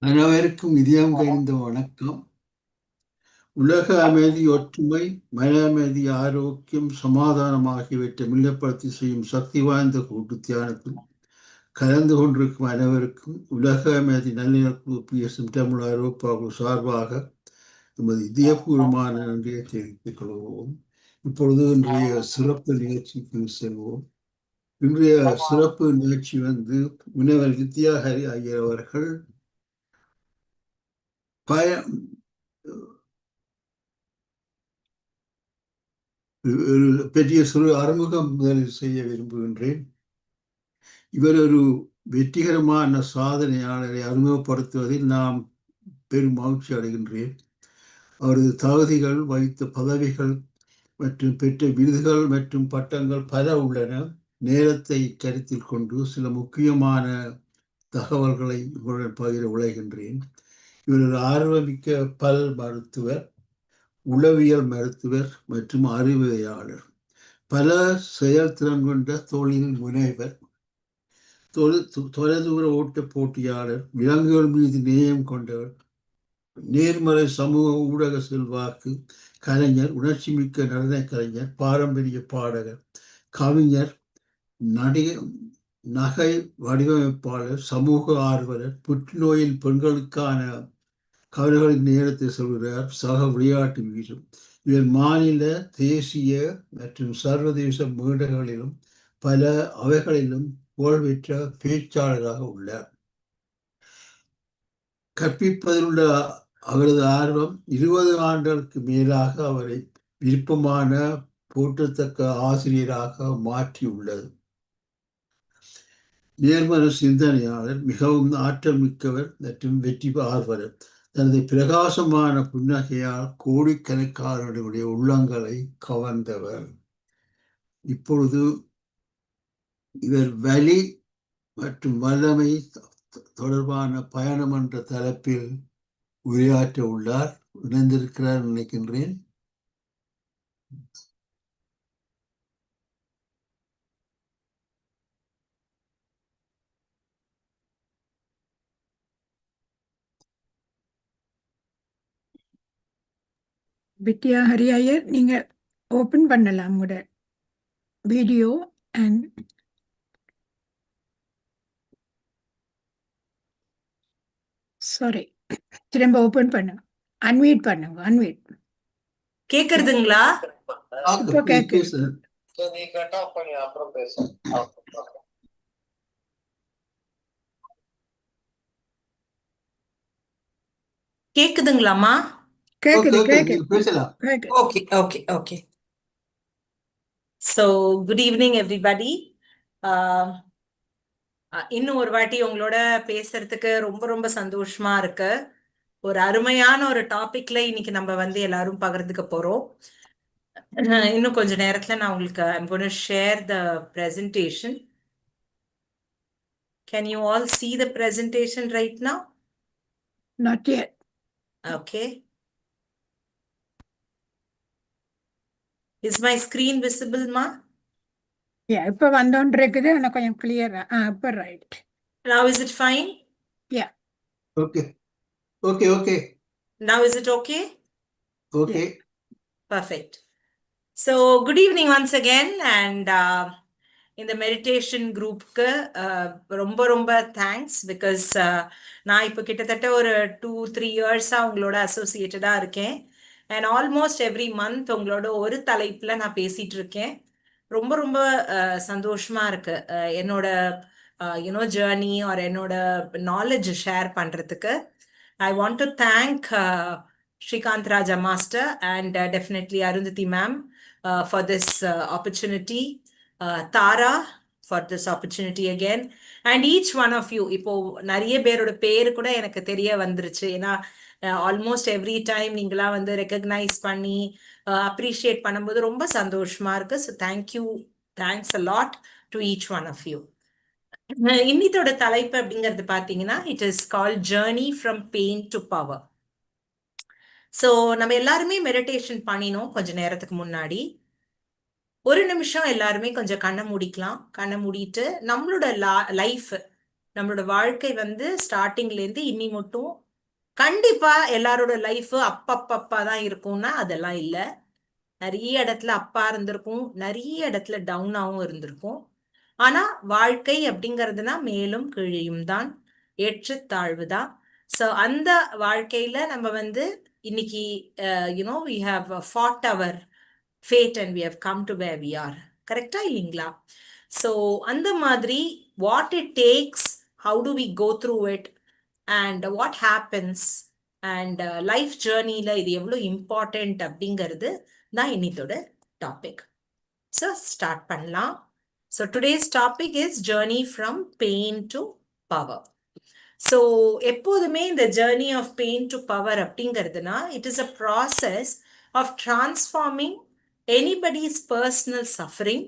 அனைவருக்கும் இதயம் கனிந்த வணக்கம். உலக அமைதி, ஒற்றுமை, மன அமைதி, ஆரோக்கியம், சமாதானம் ஆகியவற்றை மில்லப்படுத்தி செய்யும் சக்தி வாய்ந்த கூட்டு தியானத்தில் கலந்து கொண்டிருக்கும் அனைவருக்கும் உலக அமைதி நல்லிணக்குழு PSSM தமிழ் ஐரோப்பாவுக்கு சார்பாக நமது இதயபூர்வமான நன்றியை தெரிவித்துக் கொள்வோம். இப்பொழுது இன்றைய சிறப்பு நிகழ்ச்சிக்கு செல்வோம். இன்றைய சிறப்பு நிகழ்ச்சி முனைவர் வித்யா ஐயர் அவர்கள் பெரிய சிறு அறிமுகம் முதலில் செய்ய விரும்புகின்றேன். இவர் ஒரு வெற்றிகரமான சாதனையாளரை அறிமுகப்படுத்துவதில் நாம் பெரும் மகிழ்ச்சி அடைகின்றேன். அவரது தகுதிகள், வகித்த பதவிகள் மற்றும் பெற்ற விருதுகள் மற்றும் பட்டங்கள் பல உள்ளன. நேரத்தை கருத்தில் கொண்டு சில முக்கியமான தகவல்களை இவருடன் பகிர உழைகின்றேன். இவர் ஒரு ஆர்வமிக்க பல் மருத்துவர், உளவியல் மருத்துவர் மற்றும் அறிவியலாளர், பல செயல்திறன் கொண்ட தொழில் முனைவர், தொலைதூர ஓட்ட போட்டியாளர், விலங்குகள் மீது நேயம் கொண்டவர், நேர்மறை சமூக ஊடக செல்வாக்கு, கலைஞர், உணர்ச்சி மிக்க நடன கலைஞர், பாரம்பரிய பாடகர், கவிஞர், நகை வடிவமைப்பாளர், சமூக ஆர்வலர், புற்றுநோயில் பெண்களுக்கான கவலைகளின் நேரத்தை சொல்கிறார், சக விளையாட்டு வீரர். இவர் மாநில, தேசிய மற்றும் சர்வதேச மேடைகளிலும் பல அவைகளிலும் புகழ்பெற்ற பேச்சாளராக உள்ளார். கற்பிப்பதிலுள்ள அவரது ஆர்வம் 20 ஆண்டுகளுக்கு மேலாக அவரை விருப்பமான போற்றத்தக்க ஆசிரியராக மாற்றியுள்ளது. நேர்மறை சிந்தனையாளர், மிகவும் ஆற்றல் மிக்கவர் மற்றும் வெற்றி ஆர்வலர். தனது பிரகாசமான புன்னகையால் கோடிக்கணக்கானவர்களுடைய உள்ளங்களை கவர்ந்தவர். இப்பொழுது இவர் வலி மற்றும் வல்லமை தொடர்பான பயணம் என்ற தலைப்பில் உரையாற்ற உள்ளார். இணைந்திருக்கிறார் நினைக்கின்றேன். வித்யா ஐயர், நீங்க ஓபன் பண்ணலாம் உங்களோட வீடியோ அண்ட் சாரி, திரும்ப ஓபன் பண்ணுங்க, அன்மியூட் பண்ணுங்க. அன்மியூட் கேக்குறதுங்களா? இப்போ கேக்குது. கேக்குதுங்களாமா? கேக்குது கேக்குது. Okay, okay, okay. So, good evening everybody. இன்னும் ஒரு வாட்டி உங்களோட பேசுறதுக்கு ரொம்ப ரொம்ப சந்தோஷமா இருக்கு. ஒரு அருமையான ஒரு டாபிக்ல இன்னைக்கு நம்ம எல்லாரும் பகிர்ந்துக்க போறோம். இன்னும் கொஞ்ச நேரத்துல நான் உங்களுக்கு I'm going to share the presentation. Can you all see the presentation right now? Not yet. Okay. Is my screen visible, ma? Yeah, இப்போ வந்தோன்னு இருக்குது. ஆனா கொஞ்சம் கிளியரா. இப்போ right. Now is it fine? Yeah. Okay. Now is it okay? Okay. Yeah. Perfect. So, good evening once again, and in the meditation group ரொம்ப thanks because நான் இப்போ கிட்டத்தட்ட ஒரு 2-3 years உங்களோட அசோசியேட்டடா இருக்கேன். And almost every month உங்களோட ஒரு தலைப்புல நான் பேசிட்டு இருக்கேன். ரொம்ப சந்தோஷமா இருக்கு என்னோட ஜேர்னி ஆர் என்னோட நாலேஜ் ஷேர் பண்றதுக்கு. I want to thank Shrikant Raja Master and definitely Arundhati ma'am for this opportunity, Tara for this opportunity again, and each one of you. இப்போ நிறைய பேரோட பேரு கூட எனக்கு தெரிய வந்துருச்சு. ஏன்னா ஆல்மோஸ்ட் எவ்ரி டைம் நீங்களாம் ரெக்கக்னைஸ் பண்ணி அப்ரிஷியேட் பண்ணும்போது ரொம்ப சந்தோஷமா இருக்கு. So thanks a lot to each one of you. இன்னித்தோட தலைப்பு அப்படிங்கிறது பார்த்தீங்கன்னா, it is called journey from pain to power. So நம்ம எல்லாருமே மெடிடேஷன் பண்ணினோம் கொஞ்ச நேரத்துக்கு முன்னாடி. ஒரு நிமிஷம் எல்லாருமே கொஞ்சம் கண்ணை மூடிக்கலாம். கண்ணை மூடிட்டு நம்மளோட லைஃப் நம்மளோட வாழ்க்கை வந்து ஸ்டார்டிங்ல இருந்து இன்னி மட்டும் கண்டிப்பா எல்லாரோட லைஃப் அப்பப்பப்பா தான் இருக்கும்னா அதெல்லாம் இல்ல. நிறைய இடத்துல அப்பா இருந்திருக்கும், நிறைய இடத்துல டவுனாவும் இருந்திருக்கும். ஆனா வாழ்க்கை அப்படிங்கிறதுனா மேலும் கீழையும் தான், ஏற்றத்தாழ்வு தான். ஸோ அந்த வாழ்க்கையில நம்ம வந்து இன்னைக்கு we have fought our fate and we have come to where we are. கரெக்டா இல்லைங்களா? ஸோ அந்த மாதிரி what it takes, how do we go through it, and what happens, and life ஜேர்னில இது எவ்வளோ இம்பார்ட்டன்ட் அப்படிங்கிறது தான் இன்னித்தோட டாபிக். ஸோ ஸ்டார்ட் பண்ணலாம். So today's topic is journey from pain to power. So எப்போதுமே இந்த journey of pain to power அப்படிங்கிறதுனா it is a process of transforming anybody's personal suffering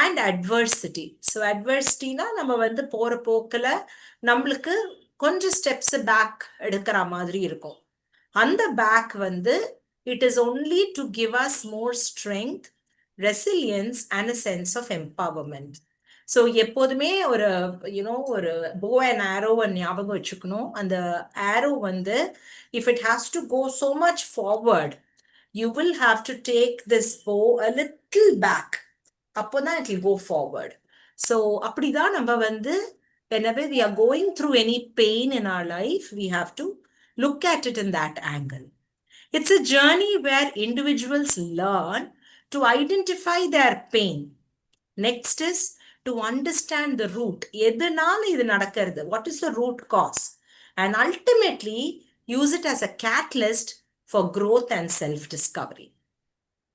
and adversity. So அட்வர்சிட்டினா நம்ம வந்து போகிற போக்கில் நம்மளுக்கு கொஞ்சம் ஸ்டெப்ஸ் பேக் எடுக்கிற மாதிரி இருக்கும். அந்த பேக் வந்து it is only to give us more strength, resilience and a sense of empowerment. So எப்போதுமே ஒரு ஒரு போ அண்ட் ஆரோவை ஞாபகம் வச்சுக்கணும். அந்த ஆரோ வந்து if it has to go so much forward, you will have to take this bow a little back. அப்போதான் it will go forward. So அப்படிதான் நம்ம வந்து whenever we are going through any pain in our life, we have to look at it in that angle. It's a journey where individuals learn to identify their pain. Next is to understand the root. எதனால இது நடக்கிறது? What is the root cause? And ultimately use it as a catalyst for growth and self-discovery.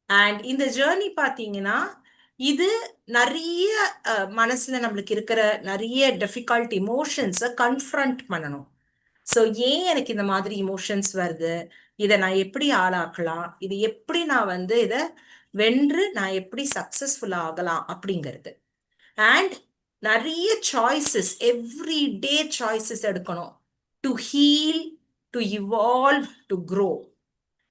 And இந்த journey பார்த்தீங்கன்னா இது நிறைய மனசுல நம்மளுக்கு இருக்கிற நிறைய டிஃபிகல்ட் இமோஷன்ஸை கன்ஃப்ரண்ட் பண்ணணும். ஸோ ஏன் எனக்கு இந்த மாதிரி இமோஷன்ஸ் வருது, இதை நான் எப்படி ஆளாக்கலாம், இது எப்படி நான் வந்து இதை வென்று நான் எப்படி சக்சஸ்ஃபுல் ஆகலாம் அப்படிங்கிறது. அண்ட் நிறைய சாய்ஸஸ், எவ்ரி டே சாய்ஸஸ் எடுக்கணும் to heal, to evolve, to grow.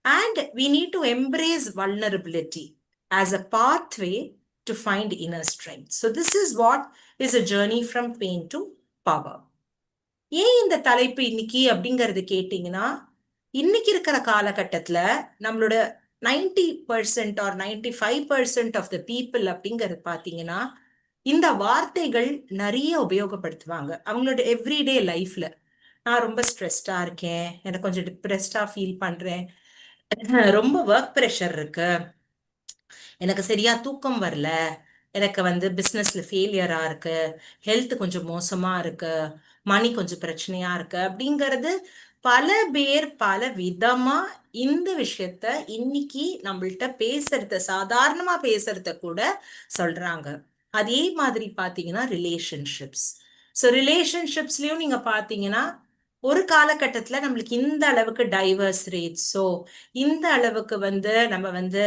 And we need to embrace vulnerability as a pathway to find inner strength. So this is what is a journey from pain to power. ஏன் இந்த தலைப்பு இன்னைக்கு அப்படிங்கிறது கேட்டீங்கன்னா, இன்னைக்கு இருக்கிற காலகட்டத்தில் நம்மளோட 90% or 95% ஆஃப் த பீப்புள் அப்படிங்கிறது பார்த்தீங்கன்னா இந்த வார்த்தைகள் நிறைய உபயோகப்படுத்துவாங்க அவங்களோட எவ்ரிடே லைஃப்ல. நான் ரொம்ப ஸ்ட்ரெஸ்டா இருக்கேன், எனக்கு கொஞ்சம் டிப்ரெஸ்டா ஃபீல் பண்றேன், ரொம்ப ஒர்க் ப்ரெஷர் இருக்கு, எனக்கு சரியா தூக்கம் வரல, எனக்கு வந்து பிஸ்னஸ்ல ஃபெயிலியரா இருக்கு, ஹெல்த் கொஞ்சம் மோசமா இருக்கு, மணி கொஞ்சம் பிரச்சனையா இருக்கு அப்படிங்கிறது பல பேர் பல விதமா இந்த விஷயத்த இன்னைக்கு நம்மள்ட்ட பேசுறத, சாதாரணமா பேசுறத கூட சொல்றாங்க. அதே மாதிரி பாத்தீங்கன்னா ரிலேஷன்ஷிப்ஸ். ஸோ ரிலேஷன்ஷிப்ஸ்லயும் நீங்க பாத்தீங்கன்னா ஒரு காலகட்டத்துல நம்மளுக்கு இந்த அளவுக்கு டைவர்ஸ் ரேட்ஸோ, இந்த அளவுக்கு வந்து நம்ம வந்து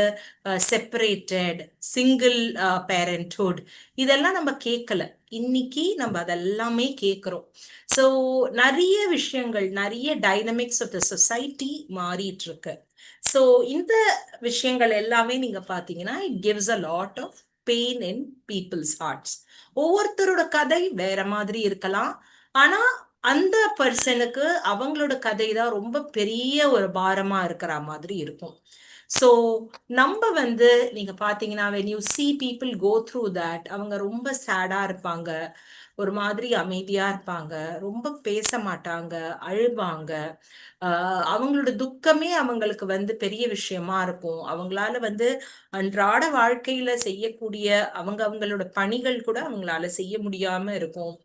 செப்பரேட்டட், சிங்கிள் பேரண்ட்ஹுட் இதெல்லாம் நம்ம கேட்கல. இன்னைக்கு நம்ம அதெல்லாமே கேட்குறோம். ஸோ நிறைய விஷயங்கள், நிறைய டைனமிக்ஸ் ஆஃப் த சொசைட்டி மாறிட்டு இருக்கு. ஸோ இந்த விஷயங்கள் எல்லாமே நீங்க பாத்தீங்கன்னா it gives a lot of pain in people's hearts. ஒவ்வொருத்தரோட கதை வேற மாதிரி இருக்கலாம், ஆனா அந்த பர்சனுக்கு அவங்களோட கதை தான் ரொம்ப பெரிய ஒரு பாரமா இருக்கிற மாதிரி இருக்கும். ஸோ நம்ம வந்து நீங்க பாத்தீங்கன்னா when you see people go through that, அவங்க ரொம்ப சேடா இருப்பாங்க, ஒரு மாதிரி அமைதியா இருப்பாங்க, ரொம்ப பேச மாட்டாங்க, அழுவாங்க. அவங்களோட துக்கமே அவங்களுக்கு வந்து பெரிய விஷயமா இருக்கும். அவங்களால வந்து அன்றாட வாழ்க்கையில செய்யக்கூடிய அவங்களோட பணிகள் கூட அவங்களால செய்ய முடியாம இருக்கும்.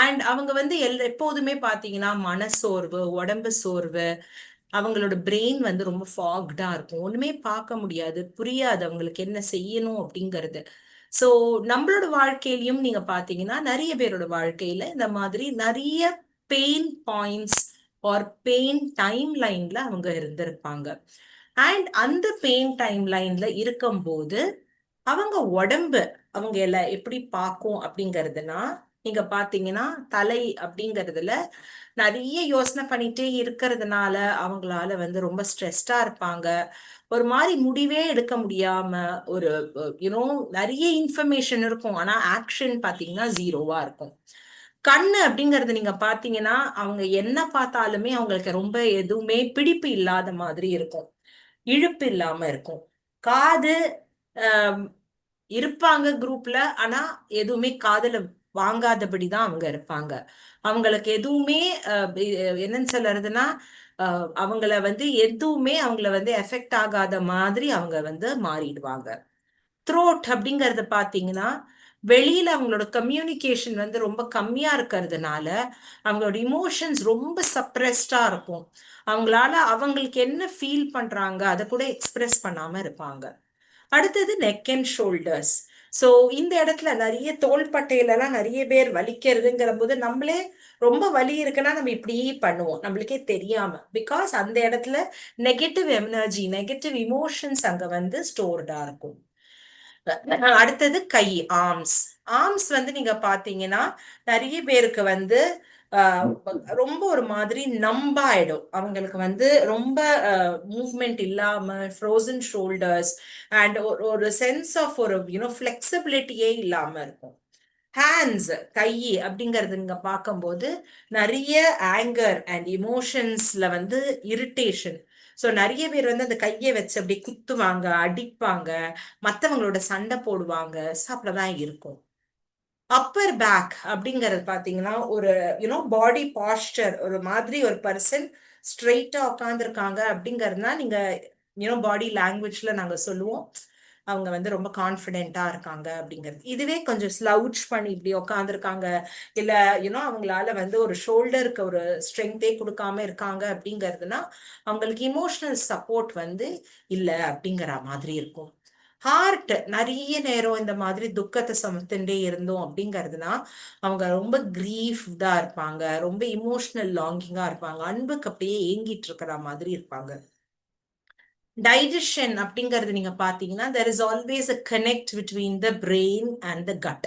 அண்ட் அவங்க வந்து எப்போதுமே பாத்தீங்கன்னா மனசோர்வு, உடம்பு சோர்வு, அவங்களோட பிரெயின் வந்து ரொம்ப ஃபாக்டா இருக்கும், ஒண்ணுமே பார்க்க முடியாது, புரியாது அவங்களுக்கு என்ன செய்யணும் அப்படிங்கிறது. ஸோ நம்மளோட வாழ்க்கையிலையும் நீங்க பாத்தீங்கன்னா நிறைய பேரோட வாழ்க்கையில இந்த மாதிரி நிறைய pain points or pain time லைன்ல அவங்க இருந்திருப்பாங்க. அண்ட் அந்த பெயின் டைம் லைன்ல இருக்கும்போது அவங்க உடம்பு அவங்க எல்லாம் எப்படி பார்க்கும் அப்படிங்கிறதுனா, நீங்க பாத்தீங்கன்னா தலை அப்படிங்கிறதுல நிறைய யோசனை பண்ணிட்டே இருக்கிறதுனால அவங்களால வந்து ரொம்ப ஸ்ட்ரெஸ்டா இருப்பாங்க, ஒரு மாதிரி முடிவே எடுக்க முடியாம, ஒரு நிறைய இன்ஃபர்மேஷன் இருக்கும் ஆனா ஆக்ஷன் பாத்தீங்கன்னா ஜீரோவா இருக்கும். கண்ணு அப்படிங்கறது நீங்க பாத்தீங்கன்னா அவங்க என்ன பார்த்தாலுமே அவங்களுக்கு ரொம்ப எதுவுமே பிடிப்பு இல்லாத மாதிரி இருக்கும், இழுப்பு இல்லாம இருக்கும். காது ஆஹ் இருப்பாங்க குரூப்ல, ஆனா எதுவுமே காதுல வாங்காதபடிதான் அவங்க இருப்பாங்க. அவங்களுக்கு எதுவுமே என்னன்னு சொல்றதுன்னா அவங்கள வந்து எதுவுமே அவங்கள வந்து எஃபெக்ட் ஆகாத மாதிரி அவங்க வந்து மாறிடுவாங்க. த்ரோட் அப்படிங்கறது பாத்தீங்கன்னா வெளியில அவங்களோட கம்யூனிகேஷன் வந்து ரொம்ப கம்மியா இருக்கிறதுனால அவங்களோட இமோஷன்ஸ் ரொம்ப சப்ரெஸ்டா இருக்கும். அவங்களால அவங்களுக்கு என்ன ஃபீல் பண்றாங்க அதை கூட எக்ஸ்பிரஸ் பண்ணாம இருப்பாங்க. அடுத்தது நெக் அண்ட் ஷோல்டர்ஸ். ஸோ இந்த இடத்துல நிறைய தோள்பட்டையில எல்லாம் நிறைய பேர் வலிக்கிறதுங்கிற போது நம்மளே ரொம்ப வலி இருக்குன்னா நம்ம இப்படி பண்ணுவோம் நம்மளுக்கே தெரியாம, பிகாஸ் அந்த இடத்துல நெகட்டிவ் எனர்ஜி, நெகட்டிவ் இமோஷன்ஸ் அங்க வந்து ஸ்டோர்டா இருக்கும். அடுத்தது கை, ஆர்ம்ஸ். ஆர்ம்ஸ் வந்து நீங்க பாத்தீங்கன்னா நிறைய பேருக்கு வந்து ரொம்ப ஒரு மாதிரி நம்பாயிடும். அவங்களுக்கு வந்து ரொம்ப மூவ்மெண்ட் இல்லாம ஃப்ரோசன் ஷோல்டர்ஸ் அண்ட் ஒரு சென்ஸ் ஆஃப் ஒரு ஃபிளெக்சிபிலிட்டியே இல்லாம இருக்கும். ஹேண்ட்ஸ், கை அப்படிங்கறது நீங்க பார்க்கும்போது நிறைய ஆங்கர் அண்ட் இமோஷன்ஸ்ல வந்து இரிட்டேஷன். ஸோ நிறைய பேர் வந்து அந்த கையை வச்சு அப்படியே குத்துவாங்க, அடிப்பாங்க, மற்றவங்களோட சண்டை போடுவாங்க. ஸோ அப்படிதான் இருக்கும். அப்பர் பேக் அப்படிங்கறது பாத்தீங்கன்னா ஒரு பாடி பாஸ்டர், ஒரு மாதிரி ஒரு பர்சன் ஸ்ட்ரெயிட்டா உட்காந்துருக்காங்க அப்படிங்கறதுனா நீங்க பாடி லாங்குவேஜ்ல நாங்க சொல்லுவோம் அவங்க வந்து ரொம்ப கான்ஃபிடென்ட்டா இருக்காங்க அப்படிங்கிறது. இதுவே கொஞ்சம் ஸ்லவுச் பண்ணி இப்படி உட்காந்துருக்காங்க, இல்ல அவங்களால வந்து ஒரு ஷோல்டருக்கு ஒரு ஸ்ட்ரென்த்தே கொடுக்காம இருக்காங்க அப்படிங்கிறதுனா அவங்களுக்கு இமோஷனல் சப்போர்ட் வந்து இல்லை அப்படிங்கிற மாதிரி இருக்கும். ஹார்ட் நிறைய நேரம் இந்த மாதிரி துக்கத்தை சுமத்துட்டே இருந்தோம் அப்படிங்கிறதுனா அவங்க ரொம்ப கிரீஃப்டா இருப்பாங்க, ரொம்ப இமோஷனல் லாங்கிங்கா இருப்பாங்க, அன்புக்கு அப்படியே ஏங்கிட்டு இருக்கிற மாதிரி இருப்பாங்க. டைஜஷன் அப்படிங்கிறது நீங்க பாத்தீங்கன்னா there is always a connect between the brain and the gut.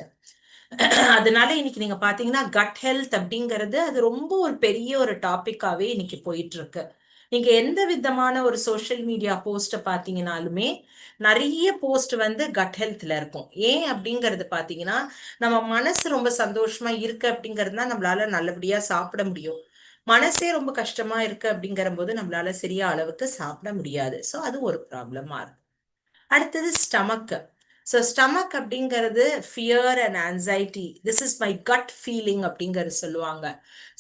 அதனால இன்னைக்கு நீங்க பாத்தீங்கன்னா கட் ஹெல்த் அப்படிங்கிறது அது ரொம்ப ஒரு பெரிய ஒரு டாபிக்காவே இன்னைக்கு போயிட்டு இருக்கு. நீங்க எந்த விதமான ஒரு சோஷியல் மீடியா போஸ்ட பாத்தீங்கன்னாலுமே நிறைய போஸ்ட் வந்து கட் ஹெல்த்ல இருக்கும். ஏன் அப்படிங்கறது பாத்தீங்கன்னா நம்ம மனசு ரொம்ப சந்தோஷமா இருக்கு அப்படிங்கிறதுனா நம்மளால நல்லபடியா சாப்பிட முடியும். மனசே ரொம்ப கஷ்டமா இருக்கு அப்படிங்கிற போது நம்மளால சரியா அளவுக்கு சாப்பிட முடியாது. ஸோ அது ஒரு ப்ராப்ளமா இருக்கு. அடுத்தது ஸ்டமக். ஸோ ஸ்டமக் அப்படிங்கிறது fear and anxiety, this is my cut feeling அப்படிங்கிறது சொல்லுவாங்க.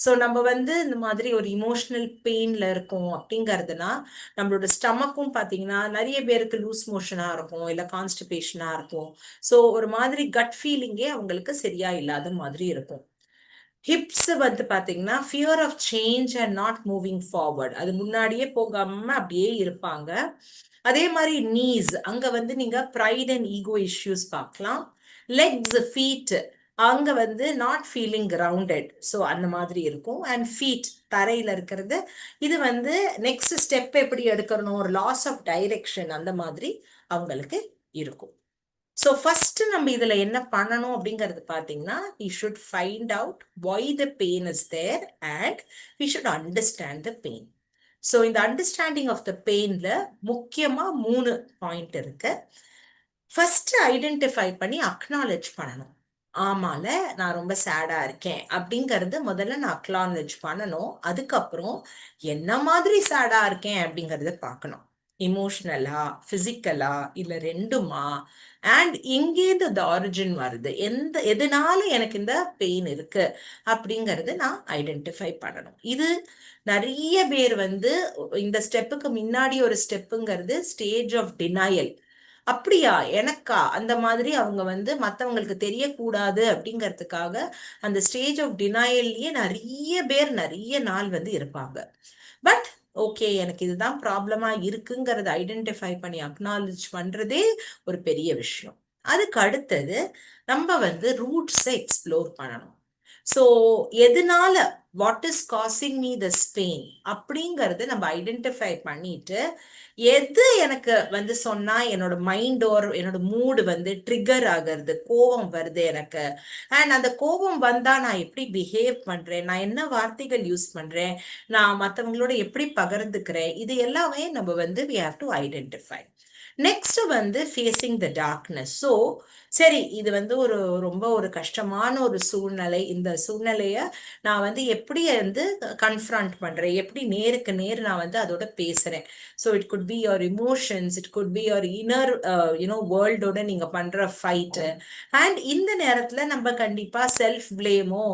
ஸோ நம்ம வந்து இந்த மாதிரி ஒரு இமோஷனல் பெயின்ல இருக்கோம் அப்படிங்கிறதுனா நம்மளோட ஸ்டமக்கும் பார்த்தீங்கன்னா நிறைய பேருக்கு லூஸ் மோஷனாக இருக்கும், இல்லை கான்ஸ்டிபேஷனாக இருக்கும். ஸோ ஒரு மாதிரி கட் ஃபீலிங்கே அவங்களுக்கு சரியா இல்லாத மாதிரி இருக்கும். ஹிப்ஸ் வந்து பாத்தீங்கன்னா fear of change and not moving forward, அது முன்னாடியே போகாம அப்படியே இருப்பாங்க. அதே மாதிரி நீஸ், அங்க வந்து நீங்க ப்ரைட் அண்ட் ஈகோ இஷ்யூஸ் பார்க்கலாம். லெக்ஸ், ஃபீட், அங்க வந்து நாட் ஃபீலிங் கிரவுண்டட், ஸோ அந்த மாதிரி இருக்கும். அண்ட் ஃபீட் தரையில இருக்கிறது, இது வந்து நெக்ஸ்ட் ஸ்டெப் எப்படி எடுக்கணும், ஒரு லாஸ் ஆஃப் டைரெக்ஷன் அந்த மாதிரி அவங்களுக்கு இருக்கும். ஸோ ஃபர்ஸ்ட் நம்ம இதுல என்ன பண்ணணும் அப்படிங்கிறது பார்த்தீங்கன்னா we should find out why the pain is there and we should understand the pain. So இந்த அண்டர்ஸ்டாண்டிங் ஆஃப் த பெயின்ல முக்கியமா 3 பாயிண்ட் இருக்கு. ஃபர்ஸ்ட் ஐடென்டிஃபை பண்ணி அக்னாலேஜ் பண்ணணும். ஆமால நான் ரொம்ப சேடா இருக்கேன் அப்படிங்கறது முதல்ல நான் அக்னாலேஜ் பண்ணணும். அதுக்கப்புறம் என்ன மாதிரி சேடா இருக்கேன் அப்படிங்கறத பார்க்கணும். இமோஷனலா, பிசிக்கலா, இல்ல ரெண்டுமா, அண்ட் எங்கேருந்து இந்த ஆரிஜின் வருது, எதனால எனக்கு இந்த பெயின் இருக்கு அப்படிங்கறது நான் ஐடென்டிஃபை பண்ணணும். இது நிறைய பேர் வந்து இந்த ஸ்டெப்புக்கு முன்னாடி ஒரு ஸ்டெப்புங்கிறது ஸ்டேஜ் ஆஃப் டினையல். அப்படியா எனக்கா அந்த மாதிரி அவங்க வந்து மற்றவங்களுக்கு தெரியக்கூடாது அப்படிங்கிறதுக்காக அந்த ஸ்டேஜ் ஆஃப் டினையல்லையே நிறைய பேர் நிறைய நாள் வந்து இருப்பாங்க. பட் ஓகே எனக்கு இதுதான் ப்ராப்ளமா இருக்குங்கிறத ஐடென்டிஃபை பண்ணி அக்னாலேஜ் பண்றதே ஒரு பெரிய விஷயம். அதுக்கு அடுத்தது நம்ம வந்து ரூட்ஸை எக்ஸ்ப்ளோர் பண்ணணும். ஸோ எதனால what is causing me this pain அப்படிங்கறது நம்ம ஐடென்டிஃபை பண்ணிட்டு, எது எனக்கு வந்து சொன்னா என்னோட மைண்ட் ஓர் என்னோட மூடு வந்து ட்ரிகர் ஆகிறது, கோபம் வருது எனக்கு, அண்ட் அந்த கோபம் வந்தா நான் எப்படி பிஹேவ் பண்றேன், நான் என்ன வார்த்தைகள் யூஸ் பண்றேன், நான் மற்றவங்களோட எப்படி பகிர்ந்துக்கிறேன், இது எல்லாமே நம்ம வந்து we have to identify. Next வந்து ஃபேஸிங் த டார்க்னஸ். ஸோ சரி, இது வந்து ரொம்ப ஒரு கஷ்டமான ஒரு சூழ்நிலை. இந்த சூழ்நிலைய நான் வந்து எப்படி வந்து கன்ஃபரண்ட் பண்றேன், எப்படி நேருக்கு நேர் நான் வந்து அதோட பேசுறேன். So it could be your emotions, it could be your inner வேர்ல்டோட நீங்க பண்ற ஃபைட்டு. அண்ட் இந்த நேரத்துல நம்ம கண்டிப்பா செல்ஃப் பிளேமோ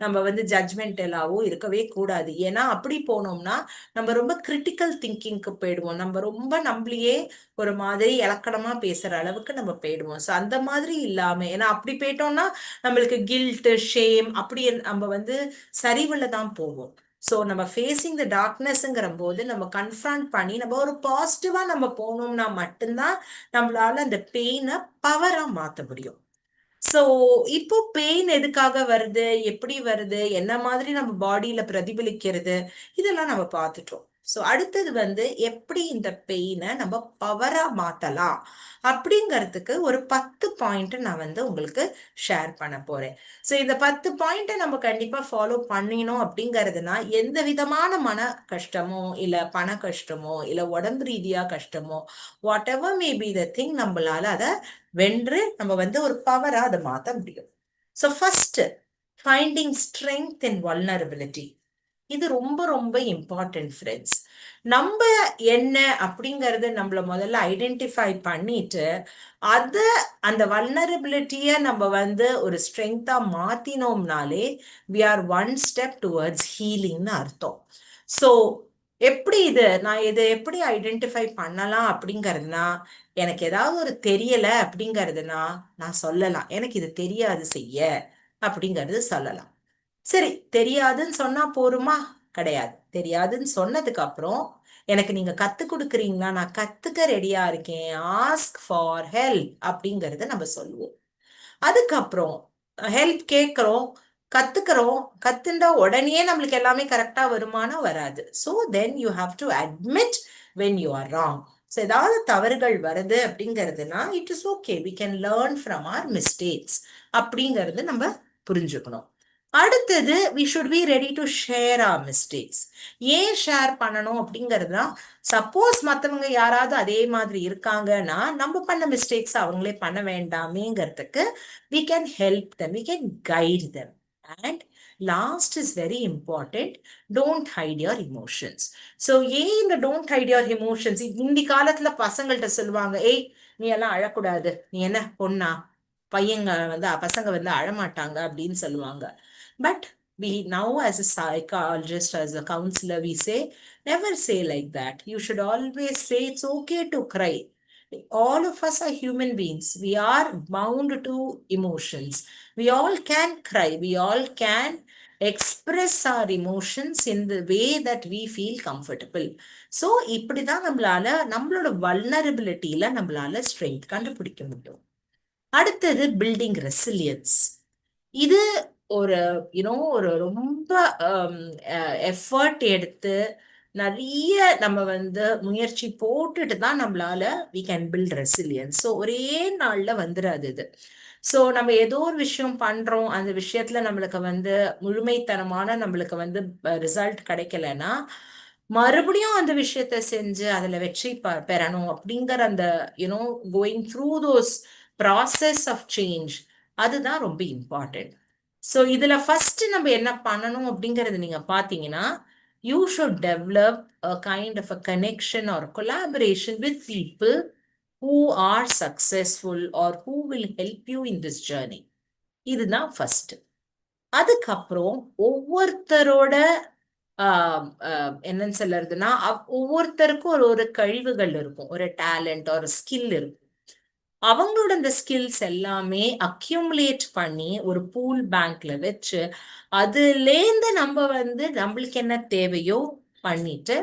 நம்ம வந்து ஜட்ஜ்மெண்டலாவோ இருக்கவே கூடாது. ஏன்னா அப்படி போனோம்னா நம்ம ரொம்ப கிரிட்டிக்கல் திங்கிங்க்கு போயிடுவோம். நம்ம ரொம்ப நம்மளையே ஒரு மாதிரி இலக்கணமா பேசுற அளவுக்கு நம்ம போயிடுவோம். ஸோ அந்த மாதிரி இல்லாம, ஏன்னா அப்படி போயிட்டோம்னா நம்மளுக்கு கில்ட், ஷேம் அப்படி நம்ம வந்து சரிவுல தான் போவோம். ஸோ நம்ம ஃபேஸிங் த டார்க்னஸ்ங்கிற போது நம்ம கன்ஃபரண்ட் பண்ணி நம்ம ஒரு பாசிட்டிவா நம்ம போனோம்னா மட்டும்தான் நம்மளால அந்த பெயினை பவரா மாற்ற முடியும். ஸோ இப்போ பெயின் எதுக்காக வருது, எப்படி வருது, என்ன மாதிரி நம்ம பாடியில பிரதிபலிக்கிறது, இதெல்லாம் நம்ம பார்த்துட்டோம். ஸோ அடுத்தது வந்து எப்படி இந்த பெயினை நம்ம பவரா மாத்தலாம் அப்படிங்கிறதுக்கு ஒரு 10 பாயிண்ட் நான் வந்து உங்களுக்கு ஷேர் பண்ண போறேன். ஸோ இந்த 10 பாயிண்ட்டை நம்ம கண்டிப்பா ஃபாலோ பண்ணினோம் அப்படிங்கிறதுனா, எந்த விதமான மன கஷ்டமோ இல்ல பண கஷ்டமோ இல்ல உடம்பு ரீதியா கஷ்டமோ, what ever may be the thing, நம்மளால அதை வென்று நம்ம வந்து ஒரு பவரா அதை மாற்ற முடியும். ஸோ ஃபர்ஸ்ட், ஃபைண்டிங் ஸ்ட்ரென்த் இன் வல்னரபிலிட்டி. இது ரொம்ப ரொம்ப இம்பார்ட்டன்ட் ஃப்ரெண்ட்ஸ். நம்ம என்ன அப்படிங்கறது நம்மள முதல்ல ஐடென்டிஃபை பண்ணிட்டு அந்த வல்னரபிலிட்டிய நம்ம வந்து ஒரு ஸ்ட்ரென்த்தா மாத்தினோம்னாலே we are one step towards healingன்னு அர்த்தம். ஸோ எப்படி நான் இதை எப்படி ஐடென்டிஃபை பண்ணலாம் அப்படிங்கிறதுனா, எனக்கு ஏதாவது ஒரு தெரியல அப்படிங்கிறதுனா நான் சொல்லலாம், எனக்கு இது தெரியாது செய்ய அப்படிங்கிறது சொல்லலாம். சரி, தெரியாதுன்னு சொன்னா போருமா? கிடையாது. தெரியாதுன்னு சொன்னதுக்கு அப்புறம் எனக்கு நீங்க கத்து கொடுக்குறீங்களா, நான் கத்துக்க ரெடியா இருக்கேன், ஆஸ்க் ஃபார் ஹெல்ப் அப்படிங்கறத நம்ம சொல்லுவோம். அதுக்கப்புறம் ஹெல்ப் கேட்கிறோம், கத்துக்கிறோம், கத்துண்டா உடனே நம்மளுக்கு எல்லாமே கரெக்டா வருமானா வராது. So then you have to admit when you are wrong. So ஏதாவது தவறுகள் வருது அப்படிங்கிறதுனா it is okay, we can learn from our mistakes அப்படிங்கிறது நம்ம புரிஞ்சுக்கணும். அடுத்தது, we should be ready to share our mistakes. ஏன் ஷேர் பண்ணணும் அப்படிங்கிறதுனா, சப்போஸ் மற்றவங்க யாராவது அதே மாதிரி இருக்காங்கன்னா நம்ம பண்ண மிஸ்டேக்ஸ் அவங்களே பண்ண வேண்டாமேங்கிறதுக்கு we can help them, we can guide them. And last is very important, don't hide your emotions. So ஏன் இந்த don't hide your emotions, இந்த காலத்துல பசங்கள்ட்ட சொல்லுவாங்க, ஏய் நீ எல்லாம் அழக்கூடாது, நீ என்ன பொண்ணா, பசங்க வந்து அழமாட்டாங்க அப்படின்னு சொல்லுவாங்க. But we now as a psychologist, as a counselor, we say never say like that. You should always say it's okay to cry. All of us are human beings. We are bound to emotions. We all can cry. We all can express our emotions in the way that we feel comfortable. So இப்படிதான் நம்மளோட வல்னரபிலிட்டியில நம்மளால strength கண்டுபிடிக்க முடியும். அடுத்தது building resilience. இது ஒரு ஒரு ரொம்ப எஃபர்ட் எடுத்து நிறைய நம்ம வந்து முயற்சி போட்டுட்டு தான் நம்மளால we can build resilience. So ஒரே நாள்ல வந்துடாது இது. ஸோ நம்ம ஏதோ ஒரு விஷயம் பண்றோம், அந்த விஷயத்துல நம்மளுக்கு வந்து முழுமைத்தனமான நம்மளுக்கு வந்து ரிசல்ட் கிடைக்கலன்னா மறுபடியும் அந்த விஷயத்த செஞ்சு அதுல வெற்றி பெறணும் அப்படிங்கிற அந்த going through those process of change, அதுதான் ரொம்ப இம்பார்ட்டன்ட். ஸோ இதுல ஃபர்ஸ்ட் நம்ம என்ன பண்ணணும் அப்படிங்கறது நீங்க பாத்தீங்கன்னா, you should develop a kind of a connection or collaboration with people who are successful or who will help you in this journey. இதுதான் ஃபர்ஸ்ட். அதுக்கப்புறம் ஒவ்வொருத்தரோட என்னன்னு சொல்றதுன்னா, ஒவ்வொருத்தருக்கும் ஒரு கழிவுகள் இருக்கும், ஒரு டேலண்ட் ஒரு ஸ்கில் இருக்கும். அவங்களோட இந்த ஸ்கில்ஸ் எல்லாமே அக்யூமுலேட் பண்ணி ஒரு பூல் பேங்க்ல வச்சு அதுலேருந்து நம்ம வந்து நம்மளுக்கு என்ன தேவையோ பண்ணிட்டு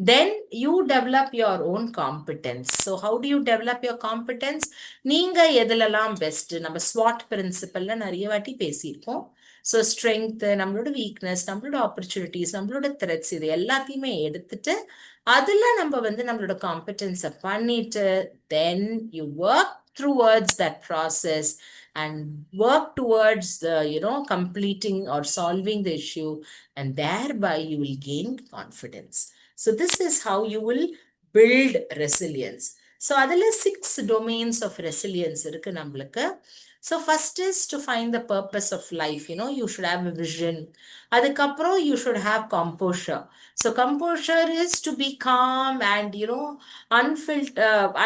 then you develop your own competence. So how do you develop your competence? நீங்க எதுலலாம் பெஸ்ட், நம்ம SWOT பிரின்சிபல்ல நிறைய வாட்டி பேசியிருக்கோம். ஸோ ஸ்ட்ரென்த், நம்மளோட வீக்னஸ், நம்மளோட ஆப்பர்ச்சுனிட்டிஸ், நம்மளோட த்ரெட்ஸ், இது எல்லாத்தையுமே எடுத்துட்டு அதுல நம்ம வந்து நம்மளோட காம்படன்ஸை பண்ணிட்டு then you work towards that process and work towards the completing or solving the issue, and thereby you will gain confidence. So this is how you will build resilience. So adala 6 domains of resilience irukku nambalukku. So first is to find the purpose of life. You should have a vision. Adukapro you should have composure. So composure is to be calm and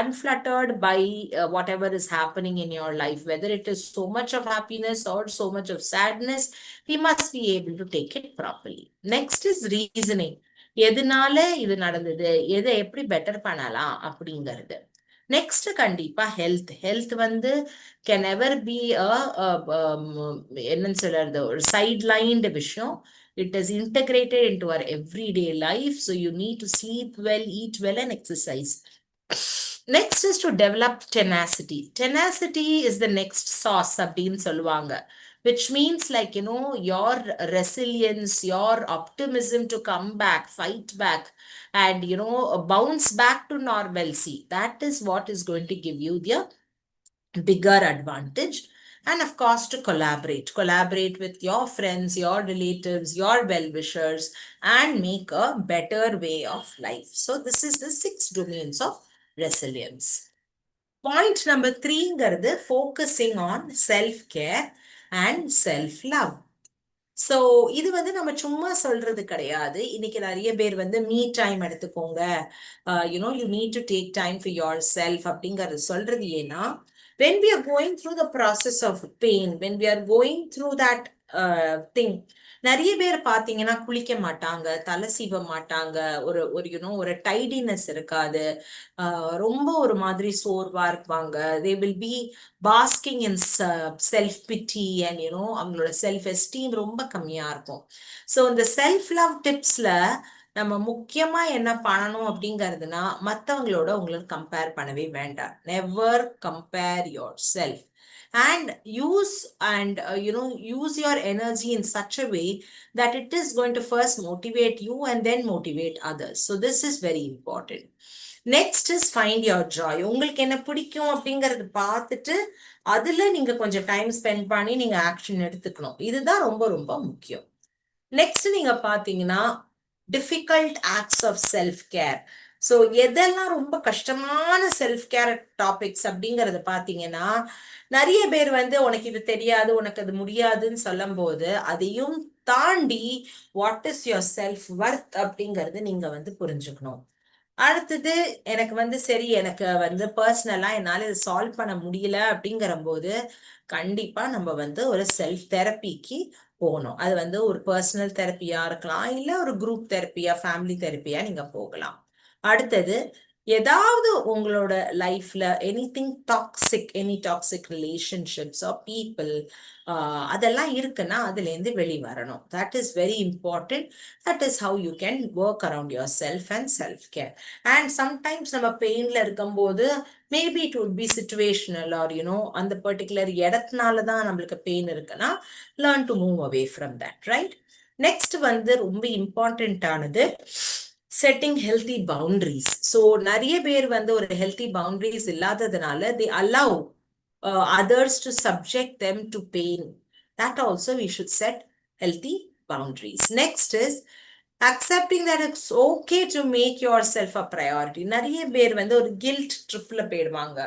unfluttered by whatever is happening in your life, whether it is so much of happiness or so much of sadness. We must be able to take it properly. Next is reasoning. எதனால இது நடந்தது, எதை எப்படி better பண்ணலாம் அப்படிங்கிறது. Next கண்டிப்பா health வந்து can ever be என்னன்னு சொல்றது, ஒரு சைட்லைன்டு விஷயம். It is integrated into our everyday life. So you need to sleep well, eat well, and exercise. Next is to develop tenacity. Tenacity is the next sauce, அப்படின்னு சொல்லுவாங்க. Which means like, your resilience, your optimism to come back, fight back, and, bounce back to normalcy. That is what is going to give you the bigger advantage. And of course, to collaborate with your friends, your relatives, your well-wishers, and make a better way of life. So this is the 6 domains of resilience. Point number 3 is focusing on self-care and self-love. So இது வந்து நம்ம சும்மா சொல்றது கிடையாது. இன்னைக்கு நிறைய பேர் வந்து மீ டைம் எடுத்துக்கோங்க, you need to take time for your self அப்படிங்கறது சொல்றது. ஏன்னா when we are going through the process of pain, when we are going through that thing, நிறைய பேர் பாத்தீங்கன்னா குளிக்க மாட்டாங்க, தலை சீவ மாட்டாங்க, ஒரு ஒரு டைடினஸ் இருக்காது, ரொம்ப ஒரு மாதிரி சோர்வா இருப்பாங்க. they will be basking in self pity and அவங்களோட செல்ஃப் எஸ்டீம் ரொம்ப கம்மியா இருக்கும். ஸோ இந்த செல்ஃப் லவ் டிப்ஸ்ல நம்ம முக்கியமா என்ன பண்ணணும் அப்படிங்கிறதுனா, மற்றவங்களோட உங்களுக்கு கம்பேர் பண்ணவே வேண்டாம். Never compare your self and use your energy in such a way that it is going to first motivate you and then motivate others. So this is very important. Next is find your Joy. உங்களுக்கு என்ன பிடிக்கும் அப்படிங்கறது பார்த்துட்டு அதுல நீங்க கொஞ்சம் time spend பண்ணி நீங்க ஆக்ஷன் எடுத்துக்கணும். இதுதான் ரொம்ப ரொம்ப முக்கியம். நெக்ஸ்ட் நீங்க பாத்தீங்கன்னா difficult acts of self care. So எதெல்லாம் ரொம்ப கஷ்டமான செல்ஃப் கேர் டாபிக்ஸ் அப்படிங்கறத பாத்தீங்கன்னா, நிறைய பேர் வந்து உனக்கு இது தெரியாது, உனக்கு அது முடியாதுன்னு சொல்லும் போது அதையும் தாண்டி வாட் இஸ் யுவர் செல்ஃப் வர்த் அப்படிங்கறது நீங்க வந்து புரிஞ்சுக்கணும். அடுத்தது எனக்கு வந்து சரி, எனக்கு வந்து பர்சனலா என்னால இதை சால்வ் பண்ண முடியல அப்படிங்கிற போது கண்டிப்பா நம்ம வந்து ஒரு செல்ஃப் தெரப்பிக்கு போகணும். அது வந்து ஒரு பர்சனல் தெரப்பியா இருக்கலாம், இல்ல ஒரு குரூப் தெரப்பியா, ஃபேமிலி தெரப்பியா நீங்க போகலாம். அடுத்தது ஏதாவது உங்களோட லைஃப்ல anything toxic, any toxic relationships or people அதெல்லாம் இருக்குன்னா அதுல இருந்து வெளிவரணும். That is very important. That is how you can work around yourself and self care. And sometimes நம்ம பெயின்ல இருக்கும்போது maybe it would be situational or அந்த particular இடத்துனாலதான் நம்மளுக்கு பெயின் இருக்குன்னா learn to move away from that, right? Next வந்து ரொம்ப இம்பார்ட்டன்டானது செட்டிங் ஹெல்தி பவுண்டரிஸ். ஸோ நிறைய பேர் வந்து ஒரு ஹெல்தி பவுண்டரிஸ் இல்லாததுனால they allow others to subject them to pain. That also we should set healthy boundaries. Next is accepting that it's okay to make yourself a priority. நிறைய பேர் வந்து ஒரு guilt ட்ரிப்ல போயிடுவாங்க.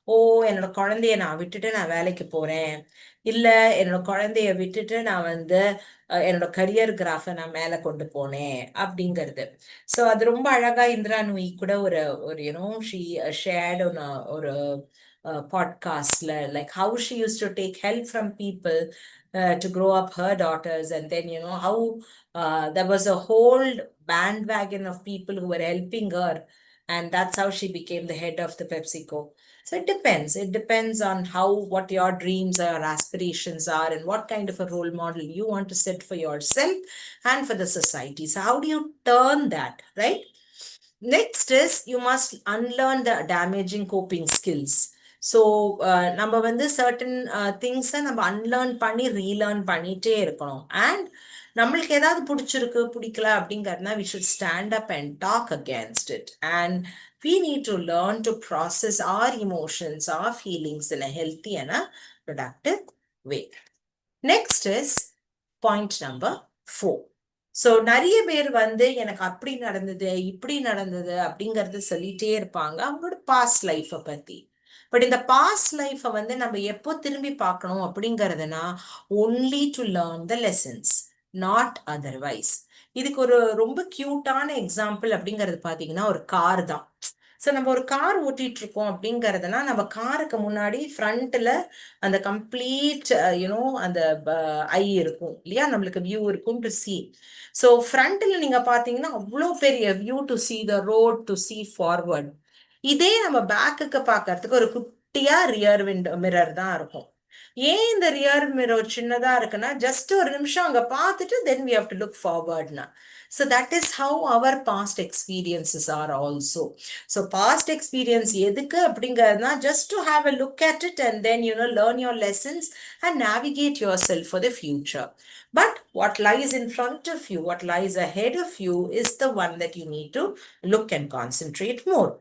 ஓ, என்னோட குழந்தைய நான் விட்டுட்டு நான் வேலைக்கு போறேன், இல்ல என்னோட குழந்தைய விட்டுட்டு நான் வந்து என்னோட கரியர் கிராஃபை நான் மேல கொண்டு போனேன் அப்படிங்கிறது. ஸோ அது ரொம்ப அழகா இந்திரா நூயி கூட ஒரு ஷீ ஷேர்ட் ஒரு பாட்காஸ்ட்ல like how she use to take help from people to grow up her daughters, and then how there was a whole bandwagon of people who were helping her, and that's how she became the head of the PepsiCo. So it depends on what your dreams or aspirations are, and what kind of a role model you want to set for yourself and for the society. So how do you turn that, right? Next is you must unlearn the damaging coping skills. So நம்ம வந்து certain திங்ஸை நம்ம unlearn பண்ணி relearn பண்ணிட்டே இருக்கணும். And நம்மளுக்கு ஏதாவது பிடிச்சிருக்கு பிடிக்கல அப்படிங்கிறதுனா we should stand up and talk against it. And we need to learn to process our emotions, our feelings in a healthy and a productive way. Next is point number 4. So நிறைய பேர் வந்து எனக்கு அப்படி நடந்தது இப்படி நடந்தது அப்படிங்கறது சொல்லிட்டே இருப்பாங்க அவங்களோட பாஸ்ட் லைஃப்பை பத்தி. பட் இந்த பாஸ்ட் லைஃப்பை வந்து நம்ம எப்போ திரும்பி பார்க்கணும் அப்படிங்கிறதுனா only to learn the lessons, not otherwise. இதுக்கு ஒரு ரொம்ப கியூட்டான எக்ஸாம்பிள் அப்படிங்கிறது பார்த்தீங்கன்னா ஒரு கார் தான். ஸோ நம்ம ஒரு கார் ஓட்டிட்டு இருக்கோம் அப்படிங்கிறதுனா நம்ம காருக்கு முன்னாடி ஃப்ரண்ட்ல அந்த கம்ப்ளீட் அந்த ஐ இருக்கும் இல்லையா, நம்மளுக்கு வியூ இருக்கும் டு சி. ஸோ ஃப்ரண்ட்ல நீங்க பாத்தீங்கன்னா அவ்வளோ பெரிய view to see the road, to C forward. இதே நம்ம பேக்குக்கு பார்க்கறதுக்கு ஒரு குட்டியா ரியர் விண்டோ மிரர் தான் இருக்கும். ஏன் இந்த ரியர் மிரர் சின்னதா இருக்குன்னா ஜஸ்ட் ஒரு நிமிஷம் அங்க பார்த்துட்டு தென் we have to look forwardனா. So that is how our past experiences are also. So past experience எதுக்கு அப்படிங்கிறதுனா just to have a look at it and then learn your lessons and navigate yourself for the future. But what lies in front of you, what lies ahead of you is the one that you need to look and concentrate more.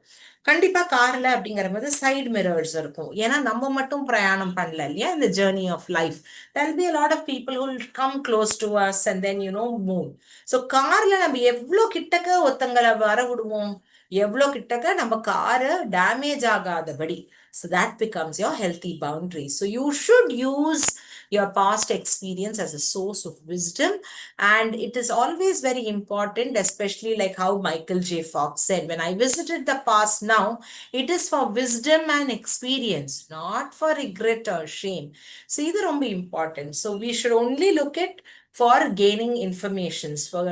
கண்டிப்பா கார்ல அப்படிங்கிற போது side mirrors இருக்கும். ஏன்னா நம்ம மட்டும் பிரயாணம் பண்ணல இல்லையா இந்த journey of life. There will be a lot of people who will come close to us and then move. So கார்ல நம்ம எவ்வளோ கிட்டக்க ஒருத்தங்களை வர விடுவோம், எவ்வளோ கிட்டக்க நம்ம காரு டேமேஜ் ஆகாதபடி. So that becomes your healthy boundary. So you should use your past experience as a source of wisdom, and it is always very important, especially like how Michael J. Fox said, when I visited the past now, it is for wisdom and experience, not for regret or shame. So இது ரொம்ப important. So we should only look at for gaining informations, for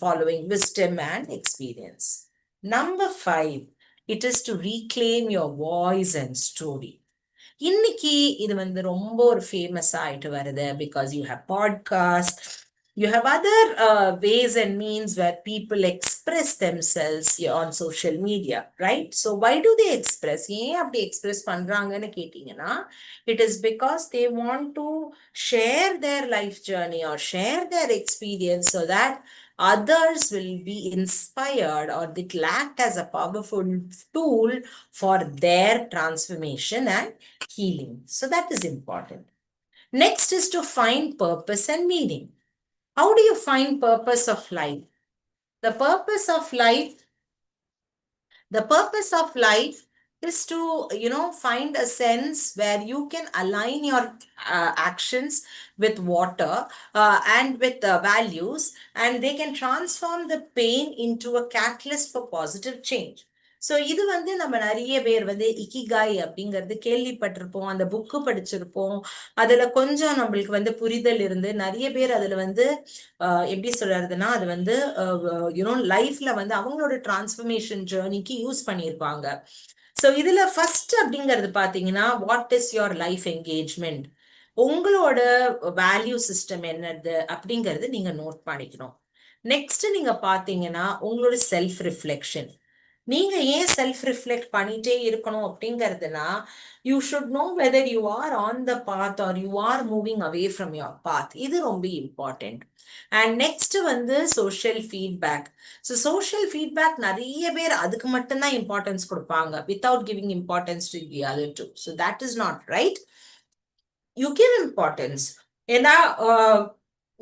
following wisdom and experience. Number 5, it is to reclaim your voice and story. இன்னைக்கு இது வந்து ரொம்ப ஒரு famous ஆயிட்டு வருது because you have podcasts, you have other ways and means where people express themselves on social media, right? So why do they express? ஏன் அப்படி express பண்றாங்கன்னு கேட்டீங்கன்னா it is because they want to share their life journey or share their experience so that others will be inspired or it will act as a powerful tool for their transformation and healing. So that is important. Next is to find purpose and meaning. How do you find purpose of life? The purpose of life is to find a sense where you can align your actions with water and with values, and they can transform the pain into a catalyst for positive change. So இது வந்து நம்ம நிறைய பேர் வந்து ikigai அப்படிங்கிறது கேள்விப்பட்டிருப்போம், அந்த book படிச்சிருப்போம், அதுல கொஞ்சம் நம்மளுக்கு வந்து புரிதல் இருந்து நிறைய பேர் அதுல வந்து எப்படி சொல்றதுன்னா அது வந்து லைஃப்ல வந்து அவங்களோட டிரான்ஸ்ஃபர்மேஷன் ஜேர்னிக்கு யூஸ் பண்ணியிருப்பாங்க. ஸோ இதுல ஃபர்ஸ்ட் அப்படிங்கிறது பாத்தீங்கன்னா what is your life engagement, உங்களோட வேல்யூ சிஸ்டம் என்னது அப்படிங்கிறது நீங்க நோட் பண்ணிக்கணும். நெக்ஸ்ட் நீங்க பாத்தீங்கன்னா உங்களோட செல்ஃப் ரிஃப்ளெக்ஷன். நீங்க ஏன் செல்ஃப் ரிஃப்ளெக்ட் பண்ணிட்டே இருக்கணும் அப்படிங்கிறதுனா you should know whether you are on the path or you are moving away from your path. இது ரொம்ப இம்பார்ட்டன்ட். அண்ட் நெக்ஸ்ட் வந்து social feedback. So social feedback நிறைய பேர் அதுக்கு மட்டும்தான் இம்பார்ட்டன்ஸ் கொடுப்பாங்க without giving importance to the other two. So that is not right. You give importance. ஏன்னா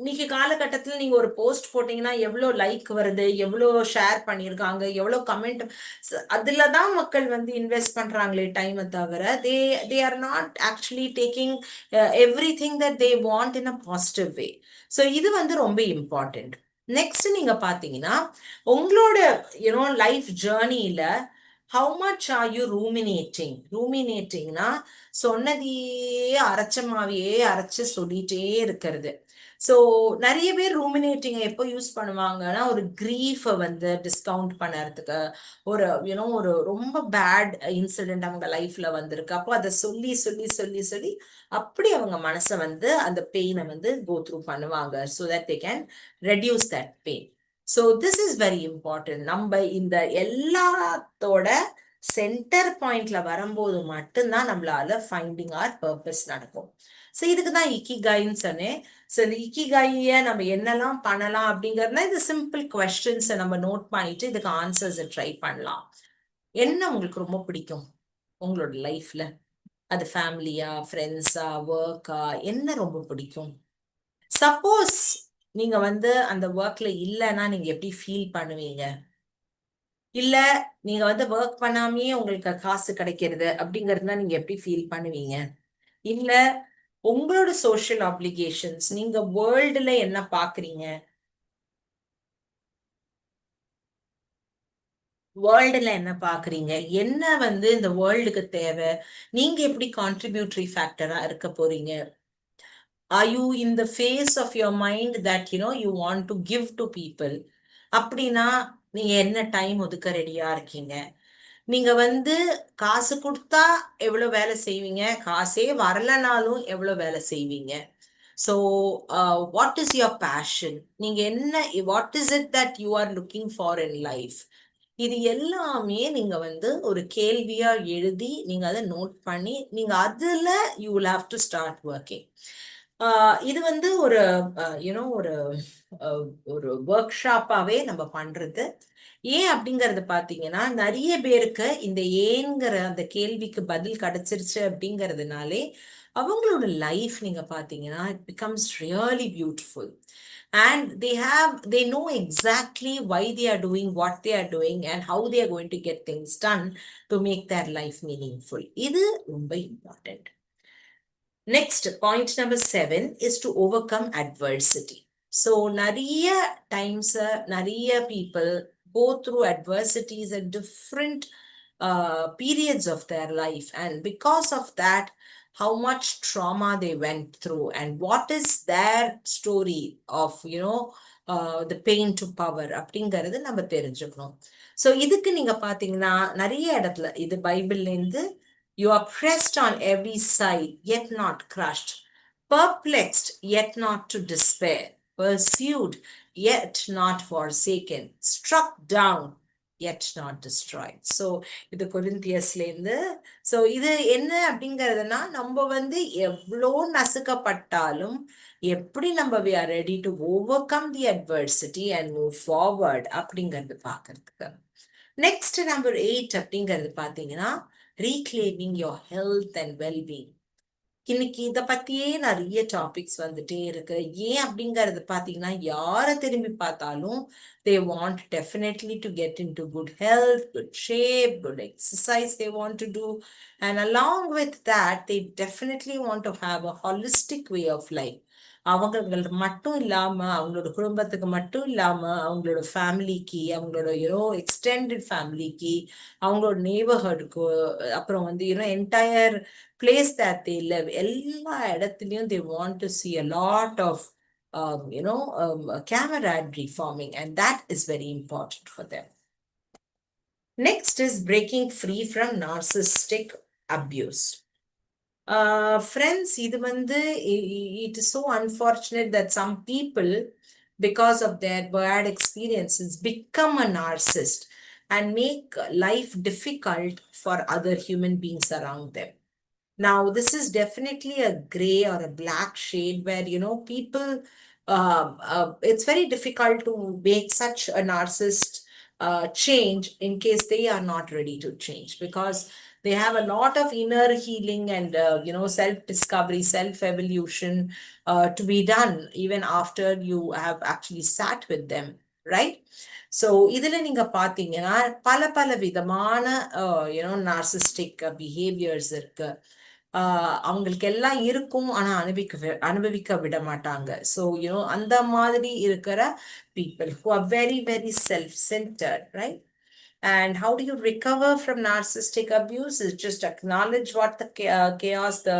இன்னைக்கு காலகட்டத்தில் நீங்க ஒரு போஸ்ட் போட்டீங்கன்னா எவ்வளோ லைக் வருது, எவ்வளோ ஷேர் பண்ணியிருக்காங்க, எவ்வளோ கமெண்ட், அதுலதான் மக்கள் வந்து இன்வெஸ்ட் பண்றாங்களே டைமை தவிர they are not actually taking everything that they want in a positive way. So இது வந்து ரொம்ப இம்பார்ட்டன்ட். நெக்ஸ்ட் நீங்க பாத்தீங்கன்னா உங்களோட லைஃப் ஜேர்னியில how much are you ruminating. ரூமினேட்டிங்னா சொன்னதையே அரைச்சமாவையே அரைச்சு சொல்லிட்டே இருக்கிறது. ஸோ நிறைய பேர் ரூமினேட்டிங்கை எப்போ யூஸ் பண்ணுவாங்கன்னா ஒரு கிரீஃபை வந்து டிஸ்கவுண்ட் பண்ணுறதுக்கு, ஒரு ஒரு ரொம்ப பேட் இன்சிடென்ட் அவங்க லைஃப்ல வந்திருக்கு, அப்போ அதை சொல்லி சொல்லி சொல்லி சொல்லி அப்படி அவங்க மனசை வந்து அந்த பெயினை வந்து கோ த்ரூ பண்ணுவாங்க so that they can reduce that pain. So this is very important. நம்ம இந்த எல்லாத்தோட சென்டர் பாயிண்ட்ல வரும்போது மட்டும்தான் நம்மளால ஃபைண்டிங் ஆர் பர்பஸ் நடக்கும். ஸோ இதுக்கு தான் இக்கிகாயின்னு சொன்னேன். ஸோ இந்த இக்கிகாயை நம்ம என்னெல்லாம் பண்ணலாம் அப்படிங்கறதுனா இது சிம்பிள் கொஸ்டின்ஸை நம்ம நோட் பண்ணிட்டு இதுக்கு ஆன்சர்ஸை ட்ரை பண்ணலாம். என்ன உங்களுக்கு ரொம்ப பிடிக்கும் உங்களோட லைஃப்ல? அது ஃபேமிலியா, ஃப்ரெண்ட்ஸா, ஒர்க்கா, என்ன ரொம்ப பிடிக்கும்? சப்போஸ் நீங்க வந்து அந்த ஒர்க்ல இல்லைன்னா நீங்க எப்படி ஃபீல் பண்ணுவீங்க? இல்ல நீங்க வந்து ஒர்க் பண்ணாமயே உங்களுக்கு காசு கிடைக்கிறது அப்படிங்கறதுனா நீங்க எப்படி ஃபீல் பண்ணுவீங்க? இல்ல உங்களோட சோஷியல் ஆப்ளிகேஷன்ஸ், நீங்க வேர்ல்டுல என்ன பாக்குறீங்க? வேர்ல்டுல என்ன பாக்குறீங்க? என்ன வந்து இந்த வேர்ல்டுக்கு தேவை? நீங்க எப்படி கான்ட்ரிபியூட்டரி ஃபேக்டரா இருக்க போறீங்க? Are you in the phase of your mind that you want to give to people? அப்படின்னா நீங்க என்ன டைம் ஒதுக்க ரெடியா இருக்கீங்க? நீங்க வந்து காசு கொடுத்தா எவ்வளவு வேலை செய்வீங்க? காசே வரலனாலும் எவ்வளவு வேலை செய்வீங்க? So what is your fashion? நீங்க என்ன, what is it that you are looking for in life? இது எல்லாமே நீங்க வந்து ஒரு கேள்வியா எழுதி நீங்க அதை நோட் பண்ணி நீங்க அதுல you will have to start working. இது வந்து ஒரு ஒரு ஒரு ஒர்க் ஷாப்பாவே நம்ம பண்றது. ஏன் அப்படிங்கறது பாத்தீங்கன்னா நிறைய பேருக்கு இந்த ஏங்கிற அந்த கேள்விக்கு பதில் கிடைச்சிருச்சு அப்படிங்கறதுனாலே அவங்களோட லைஃப் நீங்க பாத்தீங்கன்னா it becomes really beautiful. And they know exactly why they are doing what they are doing and how they are going to get things done to make their life meaningful. இது ரொம்ப important. Next, point number 7 is to overcome adversity. So, நிறைய times, நிறைய people go through adversities at different periods of their life. And because of that, how much trauma they went through and what is their story of, the pain to power அப்படிங்கிறது நம்ம தெரிஞ்சுக்கணும். So இதுக்கு நீங்க பாத்தீங்கன்னா நிறைய இடத்துல இது பைபிள்ல இருந்து you are pressed on every side, yet not crushed, perplexed, yet not to despair, pursued, yet not forsaken, struck down, yet not destroyed. So, இது கொரிந்தியஸ்ல இருந்து. ஸோ இது என்ன அப்படிங்கிறதுனா நம்ம வந்து எவ்வளோ நசுக்கப்பட்டாலும் எப்படி நம்ம we are ready to overcome the adversity and move forward அப்படிங்கிறது பார்க்கறதுக்கு. நெக்ஸ்ட் நம்பர் 8 அப்படிங்கிறது பார்த்தீங்கன்னா reclaiming your health and well-being. இன்னைக்கு இதை பத்தியே நிறைய டாபிக்ஸ் வந்துட்டே இருக்கு. ஏன் அப்படிங்கறது பாத்தீங்கன்னா யாரை திரும்பி பார்த்தாலும் they want definitely to get into good health, good shape, good exercise they want to do, and along with that they definitely want to have a holistic way of life. அவங்களுக்கு மட்டும் இல்லாம அவங்களோட குடும்பத்துக்கு மட்டும் இல்லாம அவங்களோட ஃபேமிலிக்கு, அவங்களோட எக்ஸ்டெண்டட் ஃபேமிலிக்கு, அவங்களோட நெய்பர்ஹுட்க்கு, அப்புறம் வந்து entire place that they live, எல்லா இடத்துலயும் they want to see a lot of camaraderie forming, and that is very important for them. Next is breaking free from narcissistic abuse. Friends, இது வந்து it is so unfortunate that some people, because of their bad experiences, become a narcissist and make life difficult for other human beings around them. Now, this is definitely a gray or a black shade where, people, it's very difficult to make such a narcissist change in case they are not ready to change, because they have a lot of inner healing and, self-discovery, self-evolution to be done even after you have actually sat with them, right? So, இதுல நீங்க பாத்தீங்கன்னா பல விதமான narcissistic behaviors இருக்கு. அவங்களுக்கு எல்லாம் இருக்கும் ஆனா அனுபவிக்க விட மாட்டாங்க. ஸோ அந்த மாதிரி இருக்கிற people who are very very self-centered, right? And how do you recover from narcissistic abuse? Is just acknowledge what the chaos the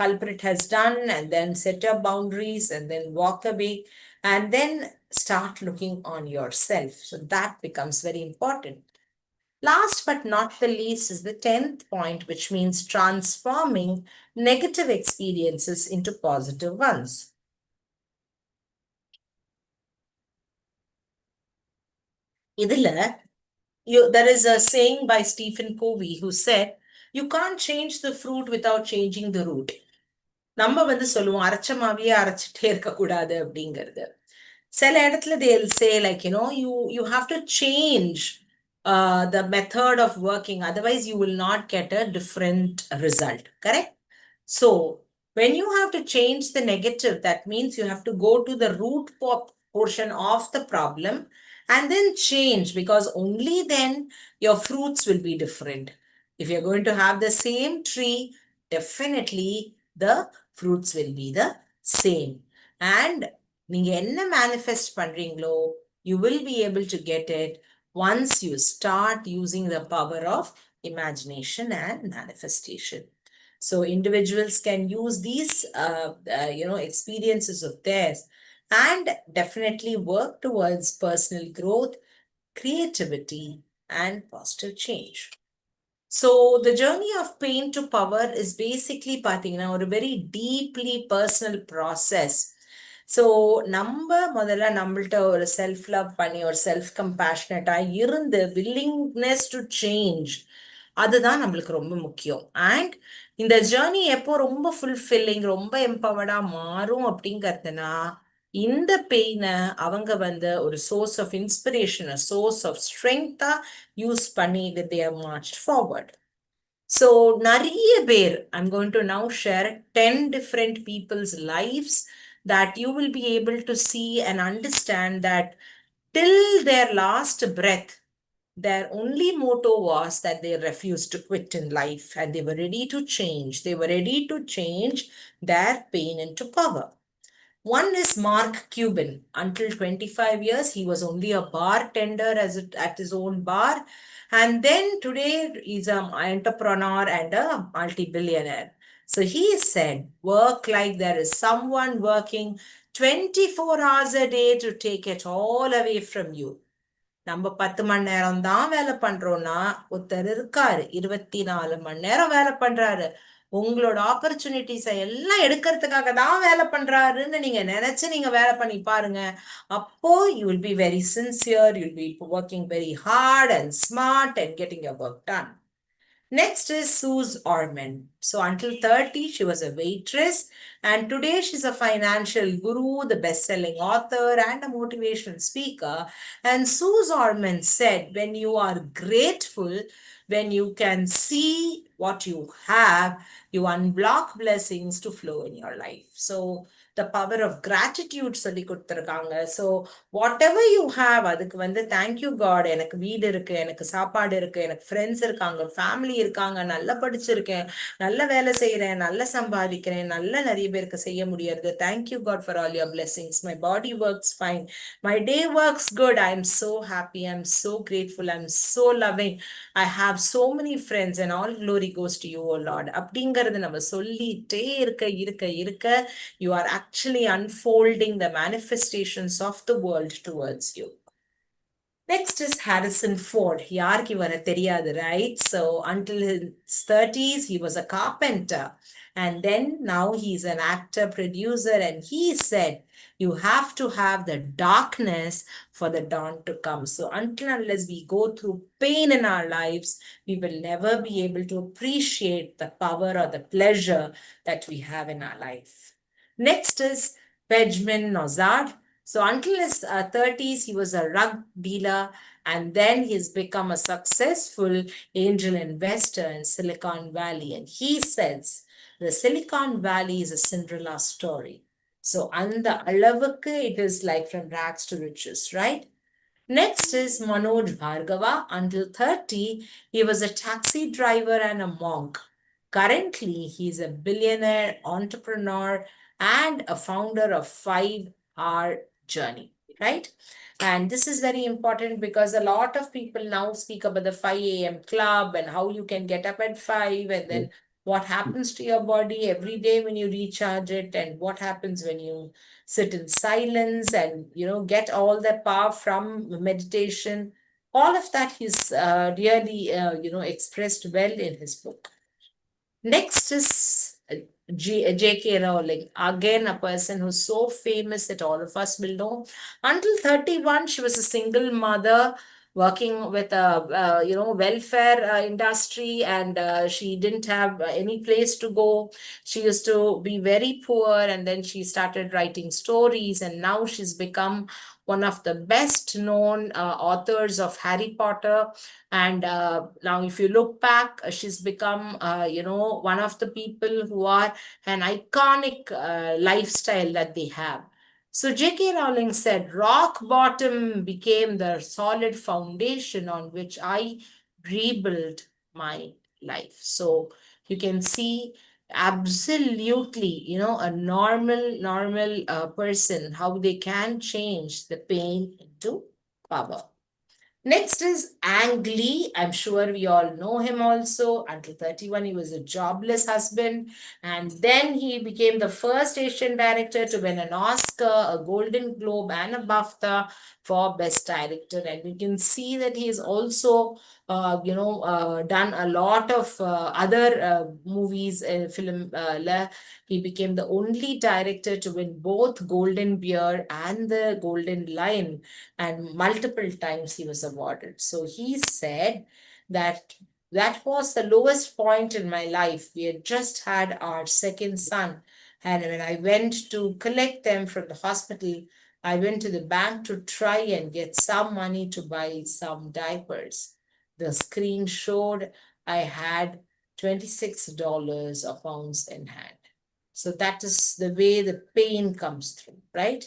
culprit has done, and then set up boundaries, and then walk away, and then start looking on yourself. So that becomes very important. Last but not the least is the 10th point, which means transforming negative experiences into positive ones. இதுல there is a saying by Stephen Covey who said, you can't change the fruit without changing the root. நம்ம வந்து சொல்லுவோம் அரைச்ச மாவியே அரைச்சிட்டே இருக்க கூடாது அப்படிங்கிறது. சில இடத்துல they'll say like, you have to change the method of working, otherwise you will not get a different result. Correct? So when you have to change the negative, that means you have to go to the root portion of the problem and then change, because only then your fruits will be different. If you're going to have the same tree, definitely the fruits will be the same. And நீங்க என்ன manifest பண்றீங்களோ, you will be able to get it once you start using the power of imagination and manifestation. So individuals can use these experiences of theirs and definitely work towards personal growth, creativity, and positive change. So the journey of pain to power is basically a very deeply personal process. So நம்ம முதல்ல நம்மள்ட்ட ஒரு self love பண்ணி ஒரு self கம்பேஷனட்டா இருந்து willingness to change, அதுதான் நம்மளுக்கு ரொம்ப முக்கியம். அண்ட் இந்த ஜேர்னி எப்போ ரொம்ப ஃபுல்ஃபில்லிங், ரொம்ப எம்பவர்டா மாறும் அப்படிங்கிறதுனா, இந்த பெயினை அவங்க வந்து ஒரு source of inspiration, source of ஸ்ட்ரெங்தா யூஸ் பண்ணி they have marched forward. So நிறைய பேர், I'm going to now share 10 different people's lives that you will be able to see and understand that till their last breath, their only motto was that they refused to quit in life and they were ready to change. They were ready to change their pain into power. One is Mark Cuban. Until 25 years, he was only a bartender at his own bar. And then today, he's an entrepreneur and a multi-billionaire. So he said, work like there is someone working 24 hours a day to take it all away from you. நம்ம 10 மணி நேரம் தான் வேலை பண்றோம்னா, ஒருத்தர் இருக்காரு 24 மணி நேரம் வேலை பண்றாரு. உங்களோட ஆப்பர்ச்சுனிட்டிஸை எல்லாம் எடுக்கிறதுக்காக தான் வேலை பண்றாருன்னு நீங்க நினைச்சு நீங்க வேலை பண்ணி பாருங்க. அப்போ you will be very sincere, you'll be working very hard and smart and getting your work done. Next is Suze Orman. So until 30, she was a waitress, and today she's a financial guru, the best-selling author, and a motivational speaker. And Suze Orman said, when you are grateful, when you can see what you have, you unblock blessings to flow in your life. So the power of gratitude சொல்லி கொடுத்திருக்காங்க. So whatever you have, அதுக்கு வந்து thank you God, எனக்கு வீடு இருக்கு, எனக்கு சாப்பாடு இருக்கு, எனக்கு ஃப்ரெண்ட்ஸ் இருக்காங்க, ஃபேமிலி இருக்காங்க, நல்லா படிச்சிருக்கேன், நல்ல வேலை செய்யறேன், நல்லா சம்பாதிக்கிறேன், நல்ல நிறைய பேருக்கு செய்ய முடியாது. Thank you God for all your blessings. My body works fine. My day works good. I'm so happy. I'm so grateful. I'm so loving. I have so many friends and all glory goes to you, oh Lord. அப்படிங்கிறது நம்ம சொல்லிட்டே இருக்க you are actually unfolding the manifestations of the world towards you. Next is Harrison Ford. யாருக்கு இவரை தெரியாது, right? So until his 30s, he was a carpenter. And then now he's an actor, producer, and he said, you have to have the darkness for the dawn to come. So until unless we go through pain in our lives, we will never be able to appreciate the power or the pleasure that we have in our life. Next is Benjamin Nozard. So until his 30s, he was a rug dealer, and then he's become a successful angel investor in Silicon Valley. And he says, the Silicon Valley is a Cinderella story. So அந்த அளவுக்கு it is like from rags to riches, right? Next is Manoj Bhargava. Until 30, he was a taxi driver and a monk. Currently, he's a billionaire, entrepreneur, and a founder of 5-hour Journey, right? And this is very important because a lot of people now speak about the 5 a.m. club and how you can get up at 5 and then what happens to your body every day when you recharge it, and what happens when you sit in silence and get all that power from meditation. All of that is really expressed well in his book. Next is J.K. Rowling, again a person who's so famous that all of us will know. Until 31, she was a single mother working with a welfare industry, and she didn't have any place to go. She used to be very poor, and then she started writing stories, and now she's become one of the best known authors of Harry Potter. And now if you look back, she's become one of the people who are an iconic lifestyle that they have. So J.K. Rowling said, rock bottom became the solid foundation on which I rebuilt my life. So you can see absolutely, a normal person, how they can change the pain into power. Next is Ang Lee. I'm sure we all know him also. Until 31, he was a jobless husband. And then he became the first Asian director to win an Oscar, a Golden Globe, and a BAFTA for Best Director. And you can see that he has also, done a lot of other movies, film. He became the only director to win both Golden Bear and the Golden Lion, and multiple times he was awarded. So he said that that was the lowest point in my life. We had just had our second son, and when I went to collect them from the hospital, I went to the bank to try and get some money to buy some diapers. The screen showed I had $26 of pounds in hand. So that is the way the pain comes through, right?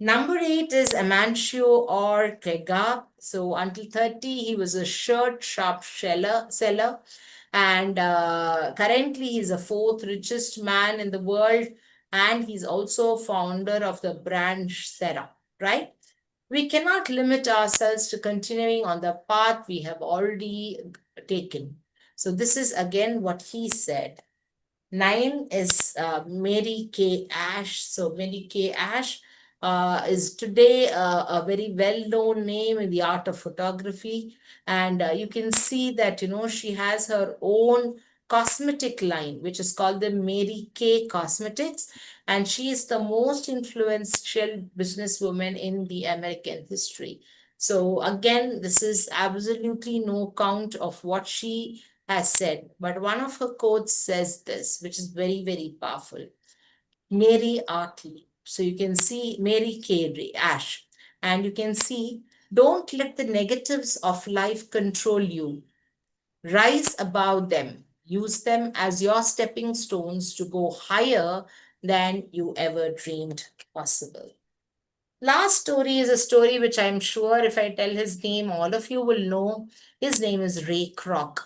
Number 8 is Amancio Ortega. So until 30, he was a shirt shop seller. And currently, he's the fourth richest man in the world. And he's also founder of the brand Sarah, right? We cannot limit ourselves to continuing on the path we have already taken. So this is again what he said. 9 is Mary Kay Ash. So Mary Kay Ash is today a very well-known name in the art of photography. And you can see that, she has her own cosmetic line, which is called the Mary Kay Cosmetics. And she is the most influential businesswoman in the American history. So again, this is absolutely no count of what she has said, but one of her quotes says this, which is very, very powerful. Mary Artley. So you can see Mary Carey Ash, and you can see, don't let the negatives of life control you. Rise above them. Use them as your stepping stones to go higher than you ever dreamed possible. Last story is a story which I'm sure if I tell his name, all of you will know. His name is Ray Kroc.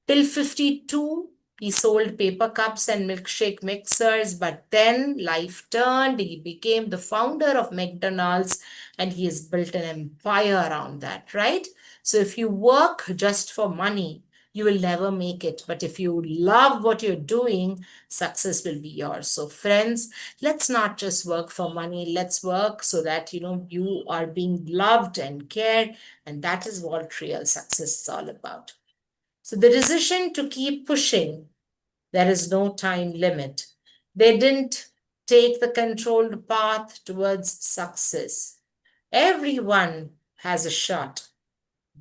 Till 52, he sold paper cups and milkshake mixers, but then life turned. He became the founder of McDonald's, and he has built an empire around that, right? So if you work just for money, you will never make it. But if you love what you're doing, success will be yours. So friends, let's not just work for money. Let's work so that, you are being loved and cared. And that is what real success is all about. So the decision to keep pushing, there is no time limit. They didn't take the controlled path towards success. Everyone has a shot.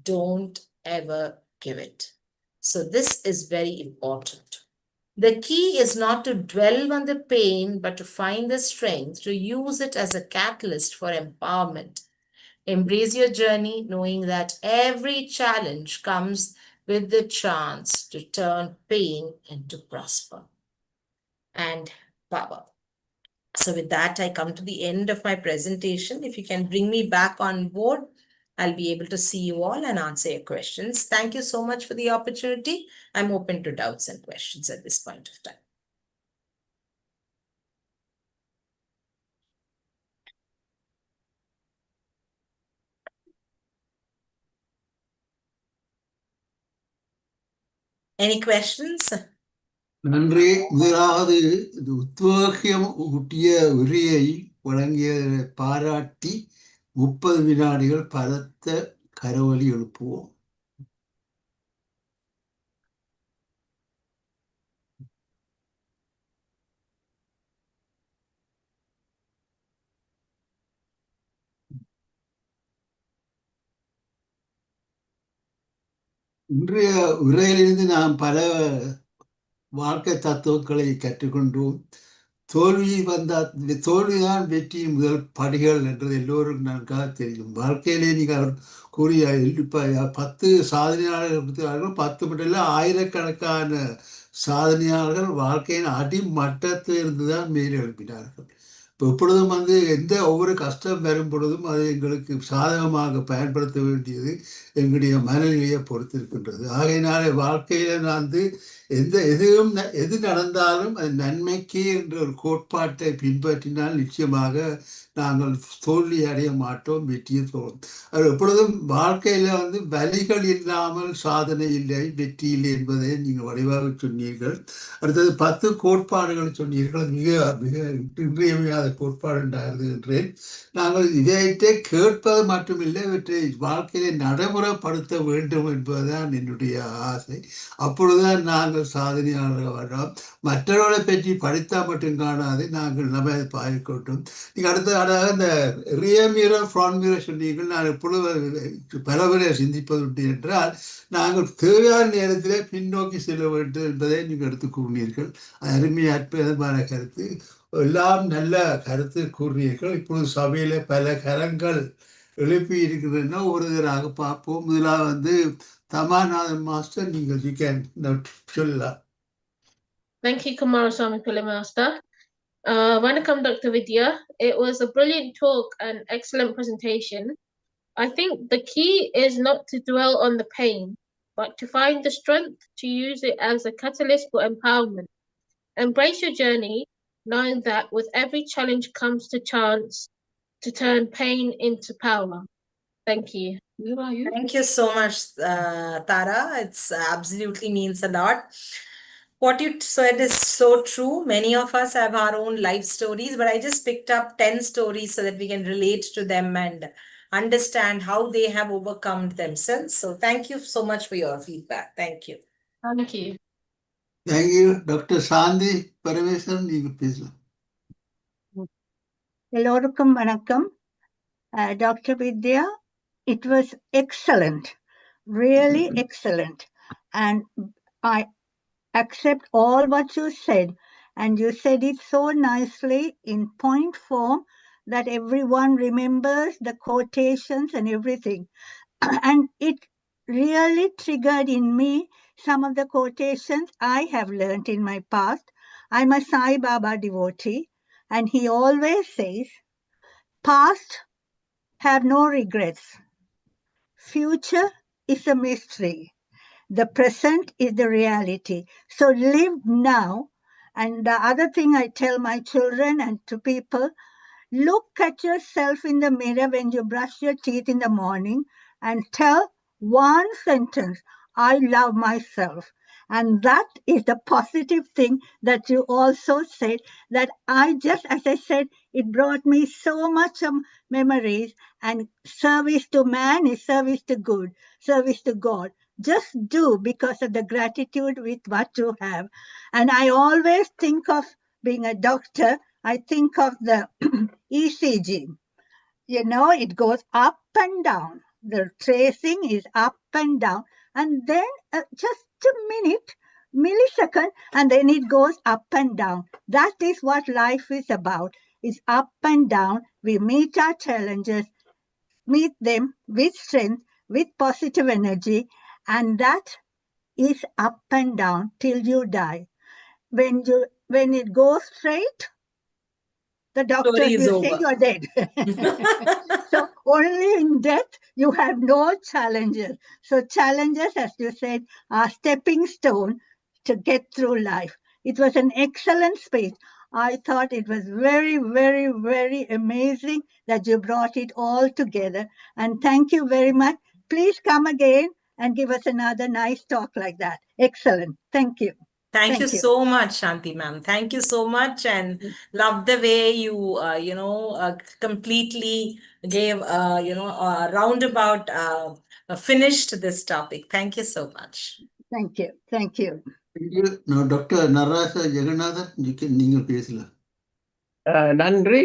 Don't ever give it. So this is very important. The key is not to dwell on the pain, but to find the strength to use it as a catalyst for empowerment. Embrace your journey, knowing that every challenge comes with the chance to turn pain into prosper and power. So with that, I come to the end of my presentation. If you can bring me back on board, I'll be able to see you all and answer your questions. Thank you so much for the opportunity. I'm open to doubts and questions at this point of time. Any questions? நன்றி. முதலாவது இது உத்வேகம் ஊட்டிய உரையை வழங்கிய பாராட்டி 30 வினாடிகள் பலத்த கரவொலி எழுப்புவோம். இன்றைய உரையிலிருந்து நாம் பல வாழ்க்கை தத்துவங்களை கற்றுக்கொண்டோம். தோல்விதான் வெற்றியின் முதல் படிகள் என்றது எல்லோரும் நன்றாக தெரியும். வாழ்க்கையிலே நீங்கள் கூறிய 10 சாதனையாளர்கள் கொடுத்தார்கள். 10 மட்டும் இல்லை, ஆயிரக்கணக்கான சாதனையாளர்கள் வாழ்க்கையின் அடிமட்டத்தில் இருந்துதான் மேல் எழுப்பினார்கள். இப்போ எப்பொழுதும் ஒவ்வொரு கஷ்டம் வரும் பொழுதும் அதை எங்களுக்கு சாதகமாக பயன்படுத்த வேண்டியது எங்களுடைய மனநிலையை பொறுத்திருக்கின்றது. ஆகையினாலே வாழ்க்கையில் நான் எது நடந்தாலும் அது நன்மைக்கு என்ற ஒரு கோட்பாட்டை பின்பற்றினால் நிச்சயமாக நாங்கள் தோல்வி அடைய மாட்டோம், வெற்றியை தோறும். அது எப்பொழுதும் வாழ்க்கையில் வலிகள் இல்லாமல் சாதனை இல்லை, வெற்றி இல்லை என்பதை நீங்கள் வடிவாக சொன்னீர்கள். அடுத்தது 10 கோட்பாடுகள் சொன்னீர்கள். மிக மிக இன்றியமையாத கோட்பாடு என்றேன். நாங்கள் இதை கேட்பது மட்டுமில்லை, இவற்றை வாழ்க்கையிலே நடைமுறைப்படுத்த வேண்டும் என்பதுதான் என்னுடைய ஆசை. அப்பொழுதுதான் நாங்கள் சாதனையாளர்கள் வரோம். மற்றவர்களை பற்றி படித்தால் மட்டும் காணாது, நாங்கள் நம்ம பாய்க்கட்டும். நீங்கள் அடுத்ததாக இந்த ரியர் மிரர் ஃப்ரண்ட் மிரர் சொன்னீர்கள். நான் எப்பொழுது பலவரை சிந்திப்பது உண்டு என்றால், நாங்கள் தேவையான நேரத்திலே பின்னோக்கி செல்ல வேண்டும் என்பதை நீங்கள் எடுத்துக் கூறினீர்கள். அருமையான அற்புதமான கருத்து, எல்லாம் நல்ல கருத்து கூறினீர்கள். இப்பொழுது சபையில பல கரங்கள் எழுப்பி இருக்கிறதுன்னா ஒருவராக பார்ப்போம். முதலாவது தமாநாதன் மாஸ்டர், நீங்கள் சொல்லலாம். Thank you, Kumarasamy Pillai Master. Welcome, Dr. Vidya. It was a brilliant talk and excellent presentation. I think the key is not to dwell on the pain, but to find the strength to use it as a catalyst for empowerment. Embrace your journey, knowing that with every challenge comes the chance to turn pain into power. Thank you. Thank you so much, Tara. It's absolutely means a lot. What you said is so true. Many of us have our own life stories, but I just picked up 10 stories so that we can relate to them and understand how they have overcome themselves. So thank you so much for your feedback. Thank you. Thank you. Thank you. Dr. Sandhi Parameswaran, நீங்கள் பேசலாம். எல்லோருக்கும் வணக்கம். Dr. Vidya, it was excellent, really excellent. And I accept all what you said. And you said it so nicely in point form that everyone remembers the quotations and everything. And it really triggered in me some of the quotations I have learned in my past. I'm a Sai Baba devotee, and he always says, past have no regrets. Future is a mystery. The present is the reality. So live now. And the other thing I tell my children and to people, look at yourself in the mirror when you brush your teeth in the morning and tell one sentence, I love myself. And that is the positive thing that you also said, that as I said, it brought me so much memories. And service to man is service to good, service to God. Just do because of the gratitude with what you have. And I always think of being a doctor, I think of the ECG. You know, it goes up and down. The tracing is up and down. And then just a millisecond, and then it goes up and down. That is what life is about. It's up and down. We meet our challenges, meet them with strength, with positive energy, and that is up and down till you die. When it goes straight, the doctors will say you're dead. So only in death you have no challenges. So challenges, as you said, are stepping stone to get through life. It was an excellent speech. I thought it was very, very, very amazing that you brought it all together. And thank you very much. Please come again and give us another nice talk like that. Excellent. Thank you. Thank you so much, Shanti ma'am. Thank you so much, and love the way you, completely gave, a roundabout finished this topic. Thank you so much. Thank you. Thank you. Thank you. Now, Dr. Narasa Jagannathan, நீங்கள் பேசலாம். Nandri,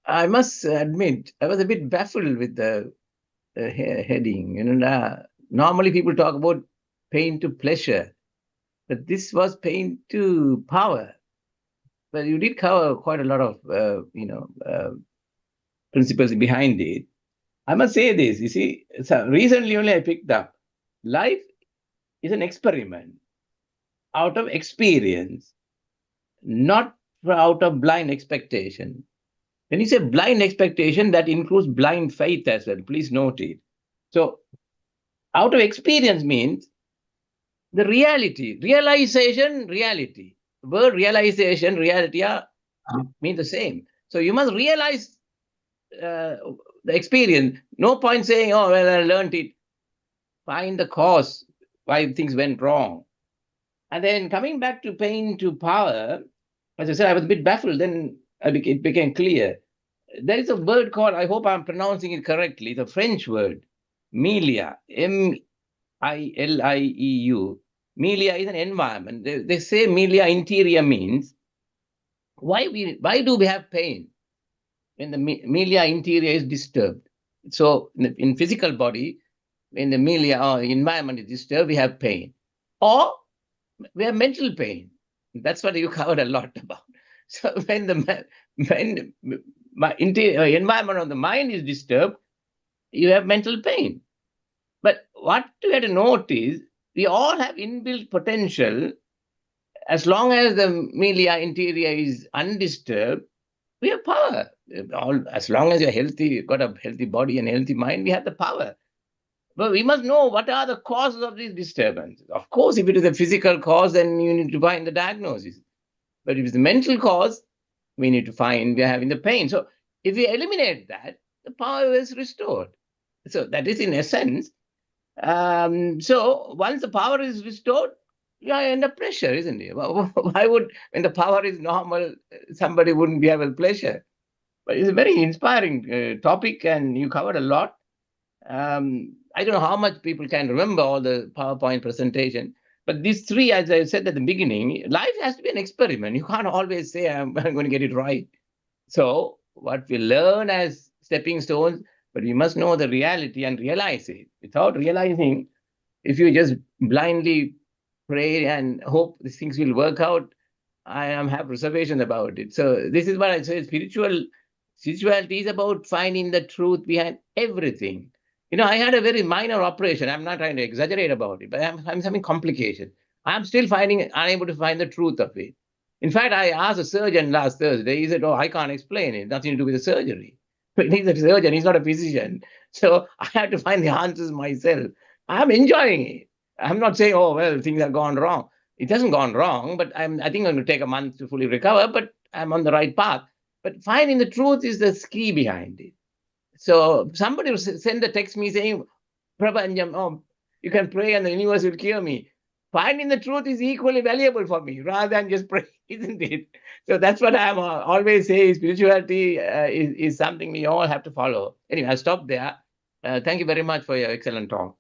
I must admit, I was a bit baffled with the heading. Normally people talk about pain to pleasure, but this was pain to power. But you did cover quite a lot of, principles behind it. I must say this, you see, so recently only I picked up, life is an experiment out of experience, not out of blind expectation. When you say blind expectation, that includes blind faith as well. Please note it. So out of experience means the reality, realization, reality. The word realization, reality mean the same. So you must realize the experience. No point saying, oh, well, I learned it. Find the cause why things went wrong. And then coming back to pain to power, as I said, I was a bit baffled. Then it became clear. There is a word called, I hope I'm pronouncing it correctly, the French word, milia, M-I-L-I-E-U. Milia is an environment. They say milia interior means, why do we have pain when the milia interior is disturbed? So in physical body, when the milia or environment is disturbed, we have pain. Or we have mental pain. That's what you covered a lot about. So when the environment of the mind is disturbed, you have mental pain. But what you have to note is, we all have inbuilt potential. As long as the milia interior is undisturbed, we have power. As long as you're healthy, you've got a healthy body and healthy mind, we have the power. But we must know what are the causes of these disturbances. Of course, if it is a physical cause, then you need to find the diagnosis. But if it's the mental cause, we need to find we're having the pain. So if we eliminate that, the power is restored. So that is in essence. So once the power is restored, you are under pressure, isn't it? Why would, when the power is normal, somebody wouldn't be having pleasure? But it's a very inspiring topic, and you covered a lot. I don't know how much people can remember all the PowerPoint presentation, but these three, as I said at the beginning, life has to be an experiment. You can't always say, I'm going to get it right. So what we learn as stepping stones, but we must know the reality and realize it. Without realizing, if you just blindly pray and hope these things will work out, I have reservations about it. So this is what I say, spirituality is about finding the truth behind everything. I had a very minor operation. I'm not trying to exaggerate about it, but I'm having complications. I'm still unable to find the truth of it. In fact, I asked a surgeon last Thursday. He said, oh, I can't explain it. Nothing to do with the surgery. But he's a surgeon. He's not a physician. So I have to find the answers myself. I'm enjoying it. I'm not saying, oh, well, things have gone wrong. It hasn't gone wrong, but I think I'm going to take a month to fully recover, but I'm on the right path. But finding the truth is the key behind it. So somebody will send a text me saying, Prabhanjam, oh, you can pray and the universe will cure me. Finding the truth is equally valuable for me rather than just pray, isn't it? So that's what I'm always saying. Spirituality is something we all have to follow. Anyway, I'll stop there. Thank you very much for your excellent talk.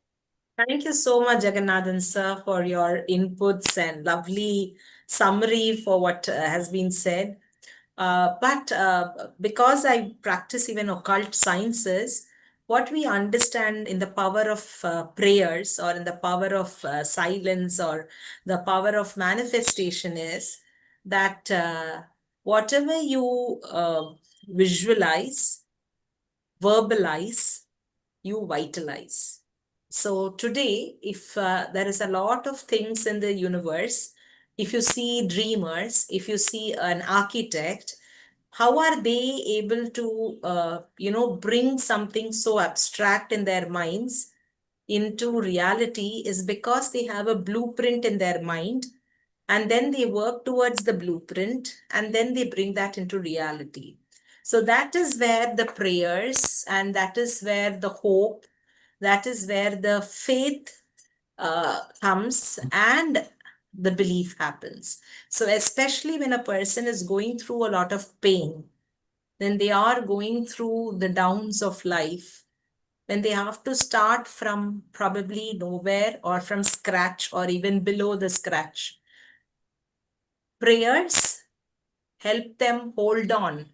Thank you so much, Jagannathan sir, for your inputs and lovely summary for what has been said. But because I practice even occult sciences, what we understand in the power of prayers, or in the power of silence, or the power of manifestation, is that whatever you visualize, verbalize, you vitalize. So today, if there is a lot of things in the universe, if you see dreamers, if you see an architect, how are they able to, bring something so abstract in their minds into reality, is because they have a blueprint in their mind, and then they work towards the blueprint, and then they bring that into reality. So that is where the prayers, and that is where the hope, that is where the faith comes, and the belief happens. So especially when a person is going through a lot of pain, then they are going through the downs of life, when they have to start from probably nowhere, or from scratch, or even below the scratch. Prayers help them hold on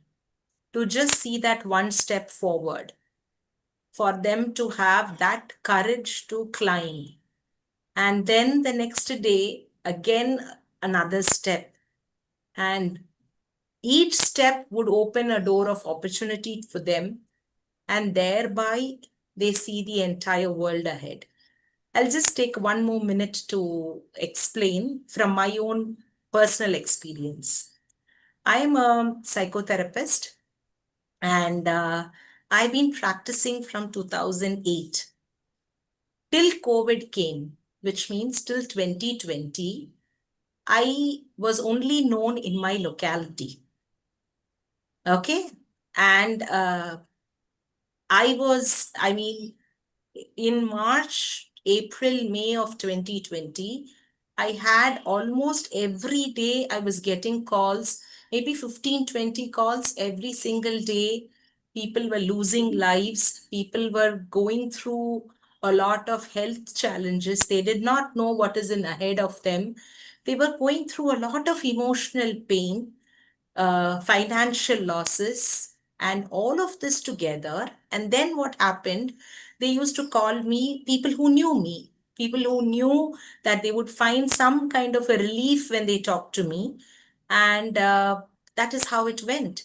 to just see that one step forward, for them to have that courage to climb. And then the next day, again, another step. And each step would open a door of opportunity for them, and thereby they see the entire world ahead. I'll just take one more minute to explain from my own personal experience. I'm a psychotherapist, and I've been practicing from 2008 till COVID came, which means till 2020. I was only known in my locality. Okay. And in March, April, May of 2020, I had almost every day I was getting calls, maybe 15, 20 calls every single day. People were losing lives. People were going through a lot of health challenges. They did not know what is in ahead of them. They were going through a lot of emotional pain, financial losses, and all of this together. And then what happened? They used to call me people who knew me, people who knew that they would find some kind of a relief when they talked to me. And that is how it went.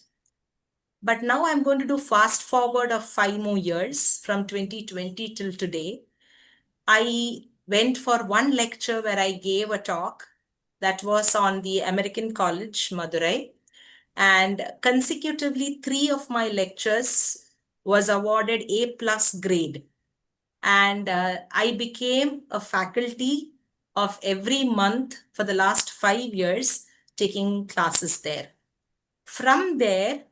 But now I'm going to do fast forward of 5 more years from 2020 till today. I went for one lecture where I gave a talk that was on the American College, Madurai. And consecutively, 3 of my lectures was awarded A plus grade. And I became a faculty of every month for the last 5 years, taking classes there. From there,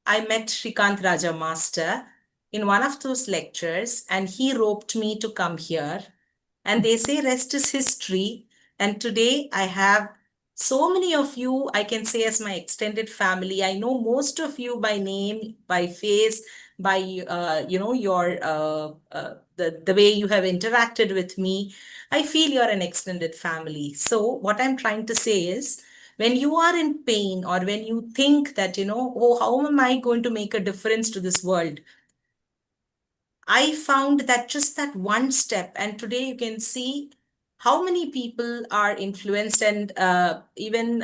I met Shrikant Raja Master in one of those lectures, and he roped me to come here. And they say rest is history. And today I have so many of you, I can say, as my extended family. I know most of you by name, by face, by the way you have interacted with me. I feel you're an extended family. So what I'm trying to say is, when you are in pain, or when you think that, oh, how am I going to make a difference to this world? I found that just that one step, and today you can see how many people are influenced, and even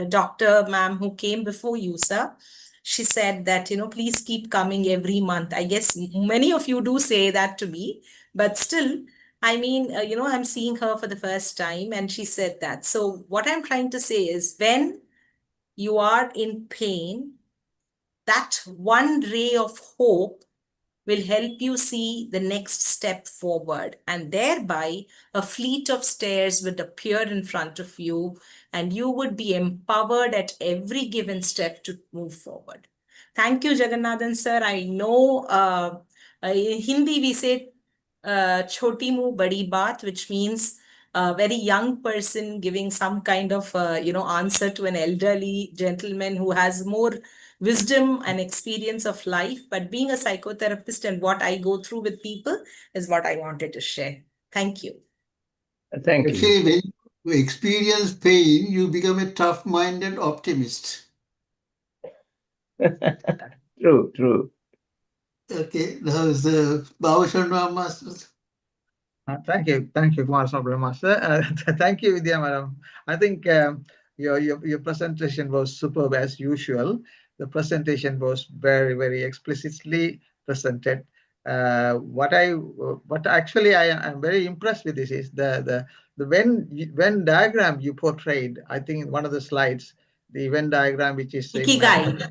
Dr. Ma'am who came before you, sir, she said that, please keep coming every month. I guess many of you do say that to me, but still, I'm seeing her for the first time, and she said that. So what I'm trying to say is, when you are in pain, that one ray of hope will help you see the next step forward, and thereby a fleet of stairs would appear in front of you, and you would be empowered at every given step to move forward. Thank you, Jagannathan sir. I know in Hindi we say choti muh badi baat, which means a very young person giving some kind of answer to an elderly gentleman who has more wisdom and experience of life. But being a psychotherapist and what I go through with people is what I wanted to share. Thank you. Thank you. Actually, when you experience pain, you become a tough-minded optimist. True. Okay, now is the Baba Sharma Master. Thank you, Kumaraswamy Brahmaster. Thank you, Vidya Madam. I think your presentation was superb as usual. The presentation was very, very explicitly presented. What actually I am very impressed with this is the Venn diagram you portrayed. I think in one of the slides, the Venn diagram, which is Ikigai.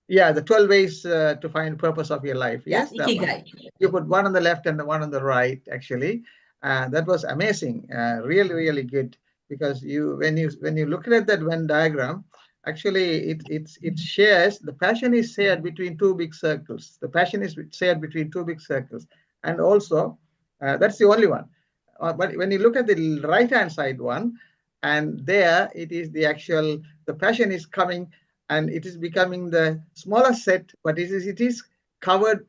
Yeah, the 12 ways to find purpose of your life. Yeah, Yes, that one. Ikigai. You put one on the left and the one on the right, actually. That was amazing, really, really good. Because when you look at that Venn diagram, actually it shares, the passion is shared between two big circles. The passion is shared between two big circles. And also, that's the only one. But when you look at the right-hand side one, and there it is the passion is coming, and it is becoming the smaller set, but it is covered,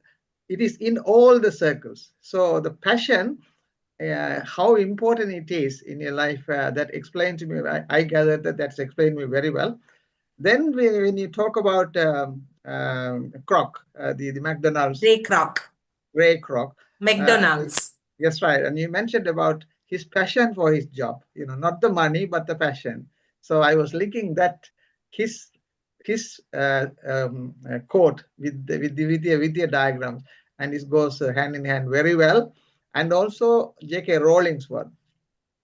it is in all the circles. So the passion, how important it is in your life, that explained to me, I gathered that's explained me very well. Then when you talk about Kroc, the McDonald's. Ray Kroc. Ray Kroc. McDonald's. Yes, right. And you mentioned about his passion for his job, not the money, but the passion. So I was linking that his quote with the Vidya diagrams, and it goes hand in hand very well. And also J.K. Rowling's one.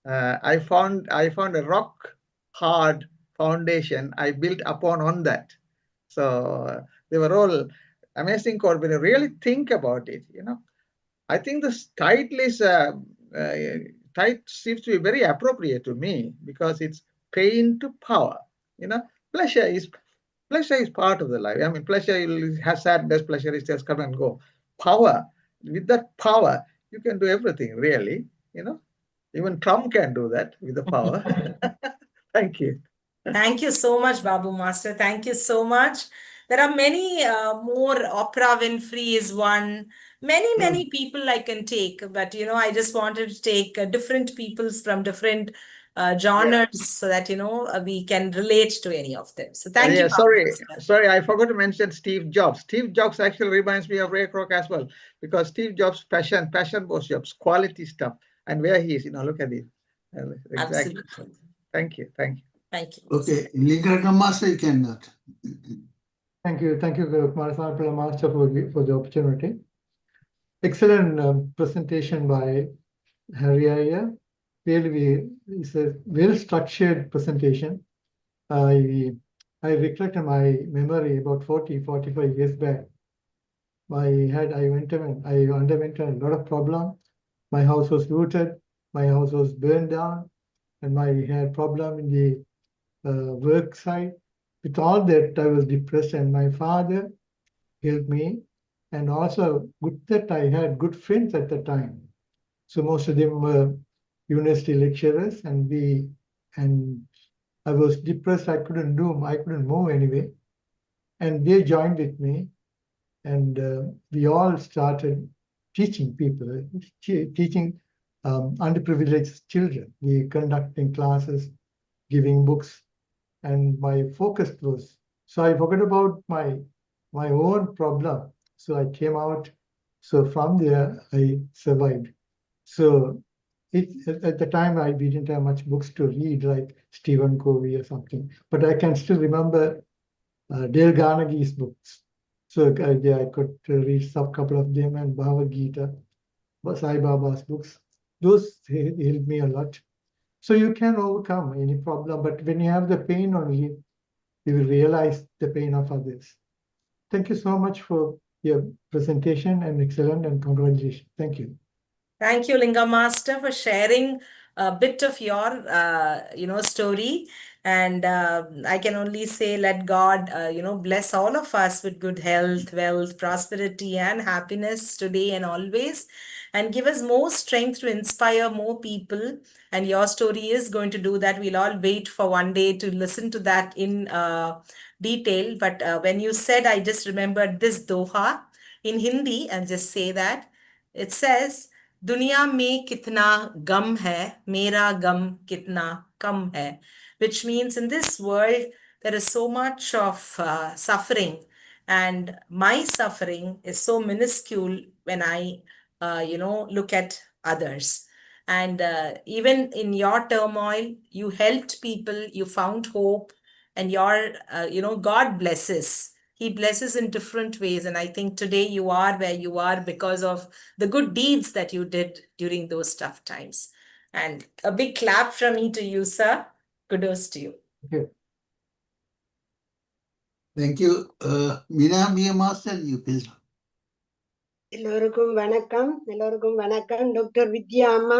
I found a rock hard foundation I built upon on that. So they were all amazing quote when you really think about it. I think this title seems to be very appropriate to me because it's pain to power. Pleasure is part of the life. I mean, pleasure has sadness. Pleasure is just come and go. Power, with that power, you can do everything. Really, even Trump can do that with the power. Thank you. Thank you so much, Babu Master. Thank you so much. There are many more. Oprah Winfrey is one. Many people I can take, but I just wanted to take different peoples from different genres so that we can relate to any of them. So thank you, Babu Master. Sorry, I forgot to mention Steve Jobs. Steve Jobs actually reminds me of Ray Kroc as well, because Steve Jobs' passion was jobs, quality stuff, and where he is, look at it. Exactly. Absolutely. Thank you. Thank you. Okay, Lingam Master, you cannot. Thank you, Brahmarshi Pita Master, for the opportunity. Excellent presentation by Harry Iyer. Really, it's a well-structured presentation. I reflect on my memory about 45 years back. I underwent a lot of problems. My house was looted. My house was burned down, and I had problem in the work side. With all that, I was depressed, and my father helped me. And also, good that I had good friends at the time. So most of them were university lecturers, and I was depressed. I couldn't move anyway. And they joined with me, and we all started teaching people, teaching underprivileged children. We conducting classes, giving books, and my focus was, so I forgot about my own problem. So I came out. So from there, I survived. So at the time, we didn't have much books to read, like Stephen Covey or something. But I can still remember Dale Carnegie's books. So I could read some couple of them, and Bhagavad Gita, Sai Baba's books. Those helped me a lot. So you can overcome any problem, but when you have the pain only, you will realize the pain of others. Thank you so much for your presentation, and excellent, and congratulations. Thank you. Thank you, Lingam Master, for sharing a bit of your, story. And I can only say, let God, bless all of us with good health, wealth, prosperity, and happiness today and always, and give us more strength to inspire more people. And your story is going to do that. We'll all wait for one day to listen to that in detail. But when you said, I just remembered this doha in Hindi, and just say that. It says, दुनिया में कितना गम है, मेरा गम कितना कम है, which means in this world there is so much of suffering, and my suffering is so minuscule when I look at others. And even in your turmoil, you helped people, you found hope, and your God blesses. He blesses in different ways. And I think today you are where you are because of the good deeds that you did during those tough times. And a big clap from me to you, sir. Kudos to you. Thank you. Mina Master, you please. எல்லோருக்கும் வணக்கம் doctor வித்யா அம்மா,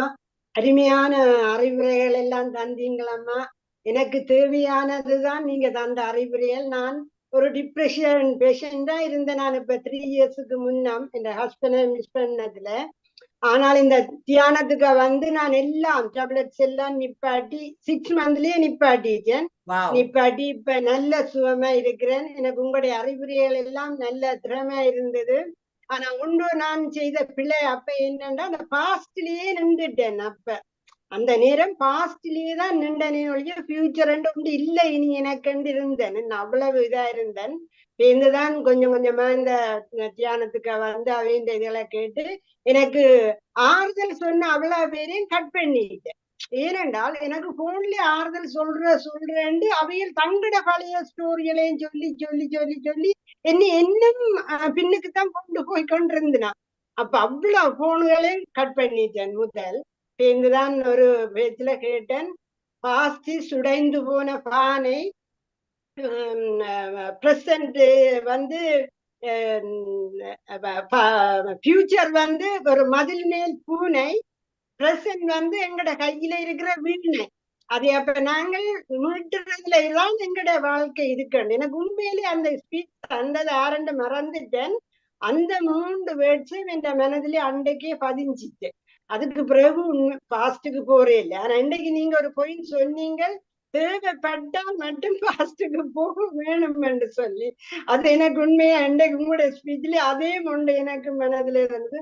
அருமையான அறிவுரைகள் எல்லாம் தந்தீங்களம்மா. எனக்கு தேவையானதுதான் நீங்க தந்த அறிவுரைகள். நான் ஒரு டிப்ரெஷன் பேஷண்டா இருந்தேன். நான் இப்ப 3 இயர்ஸுக்கு முன்னம் என் ஹஸ்பண்டை மிஸ் பண்ணதுல. ஆனால் இந்த தியானத்துக்கு நான் எல்லாம் டேப்லெட்ஸ் எல்லாம் நிப்பாட்டி 6 மந்த்லயே நிப்பாட்டிட்டேன். நிப்பாட்டி இப்ப நல்ல சுகமா இருக்கிறேன். எனக்கு உங்களுடைய அறிவுரைகள் எல்லாம் நல்ல திறமையா இருந்தது. ஆனா ஒன்று நான் செய்த பிள்ளை அப்ப என்னன்னா, அந்த பாஸ்ட்லயே நின்றுட்டேன். அப்ப அந்த நேரம் பாஸ்ட்லயே தான் நின்றனே ஒழிய ஃபியூச்சர் ஒன்று இல்லை இனி எனக்கு இருந்தேன். அவ்வளவு இதா இருந்தேன். சேர்ந்துதான் கொஞ்சம் கொஞ்சமா இந்த தியானத்துக்கு வந்து அவையின் இதெல்லாம் கேட்டு எனக்கு ஆறுதல் சொன்ன அவ்வளவு பேரையும் கட் பண்ணிட்டேன். ஏனென்றால் எனக்கு போன்ல ஆறுதல் சொல்றேன்னு அவையில் தங்கட பழைய ஸ்டோரியலையும் சொல்லி சொல்லி சொல்லி சொல்லி என்னை இன்னும் பின்னுக்குத்தான் கொண்டு போய் கொண்டிருந்தான். அப்ப அவ்வளவு போன்களையும் கட் பண்ணிட்டேன். முதல் சேர்ந்துதான் ஒரு பேச்சுல கேட்டேன், பாஸ்தி சுடைந்து போன பானை, பிரசன்ட் வந்து ஃபியூச்சர் வந்து ஒரு மதில் மேல் பூனை, பிரசன்ட் வந்து எங்கட கையில இருக்கிற வீணை. அது அப்ப நாங்கள் மீட்டுறதுலதான் எங்கட வாழ்க்கை இருக்கணும். எனக்கு உண்மையிலே அந்த ஸ்பீச் அந்த ஆரண்டு மறந்துட்டேன். அந்த 3 வேர்ட்ஸும் என் மனதிலே அன்றைக்கே பதிஞ்சிட்டு அதுக்கு பிறகு பாஸ்டுக்கு போறே இல்லை. ஆனா இன்றைக்கு நீங்க ஒரு பாயிண்ட் சொன்னீங்க, தேவைப்பட்டால் மட்டும் பாஸ்டுக்கு போக வேணும் என்று சொல்லி, அது எனக்கு உண்மையா இன்றைக்கு உங்களுடைய ஸ்பீச்ல அதே ஒன்று எனக்கு மனதில் இருந்தது.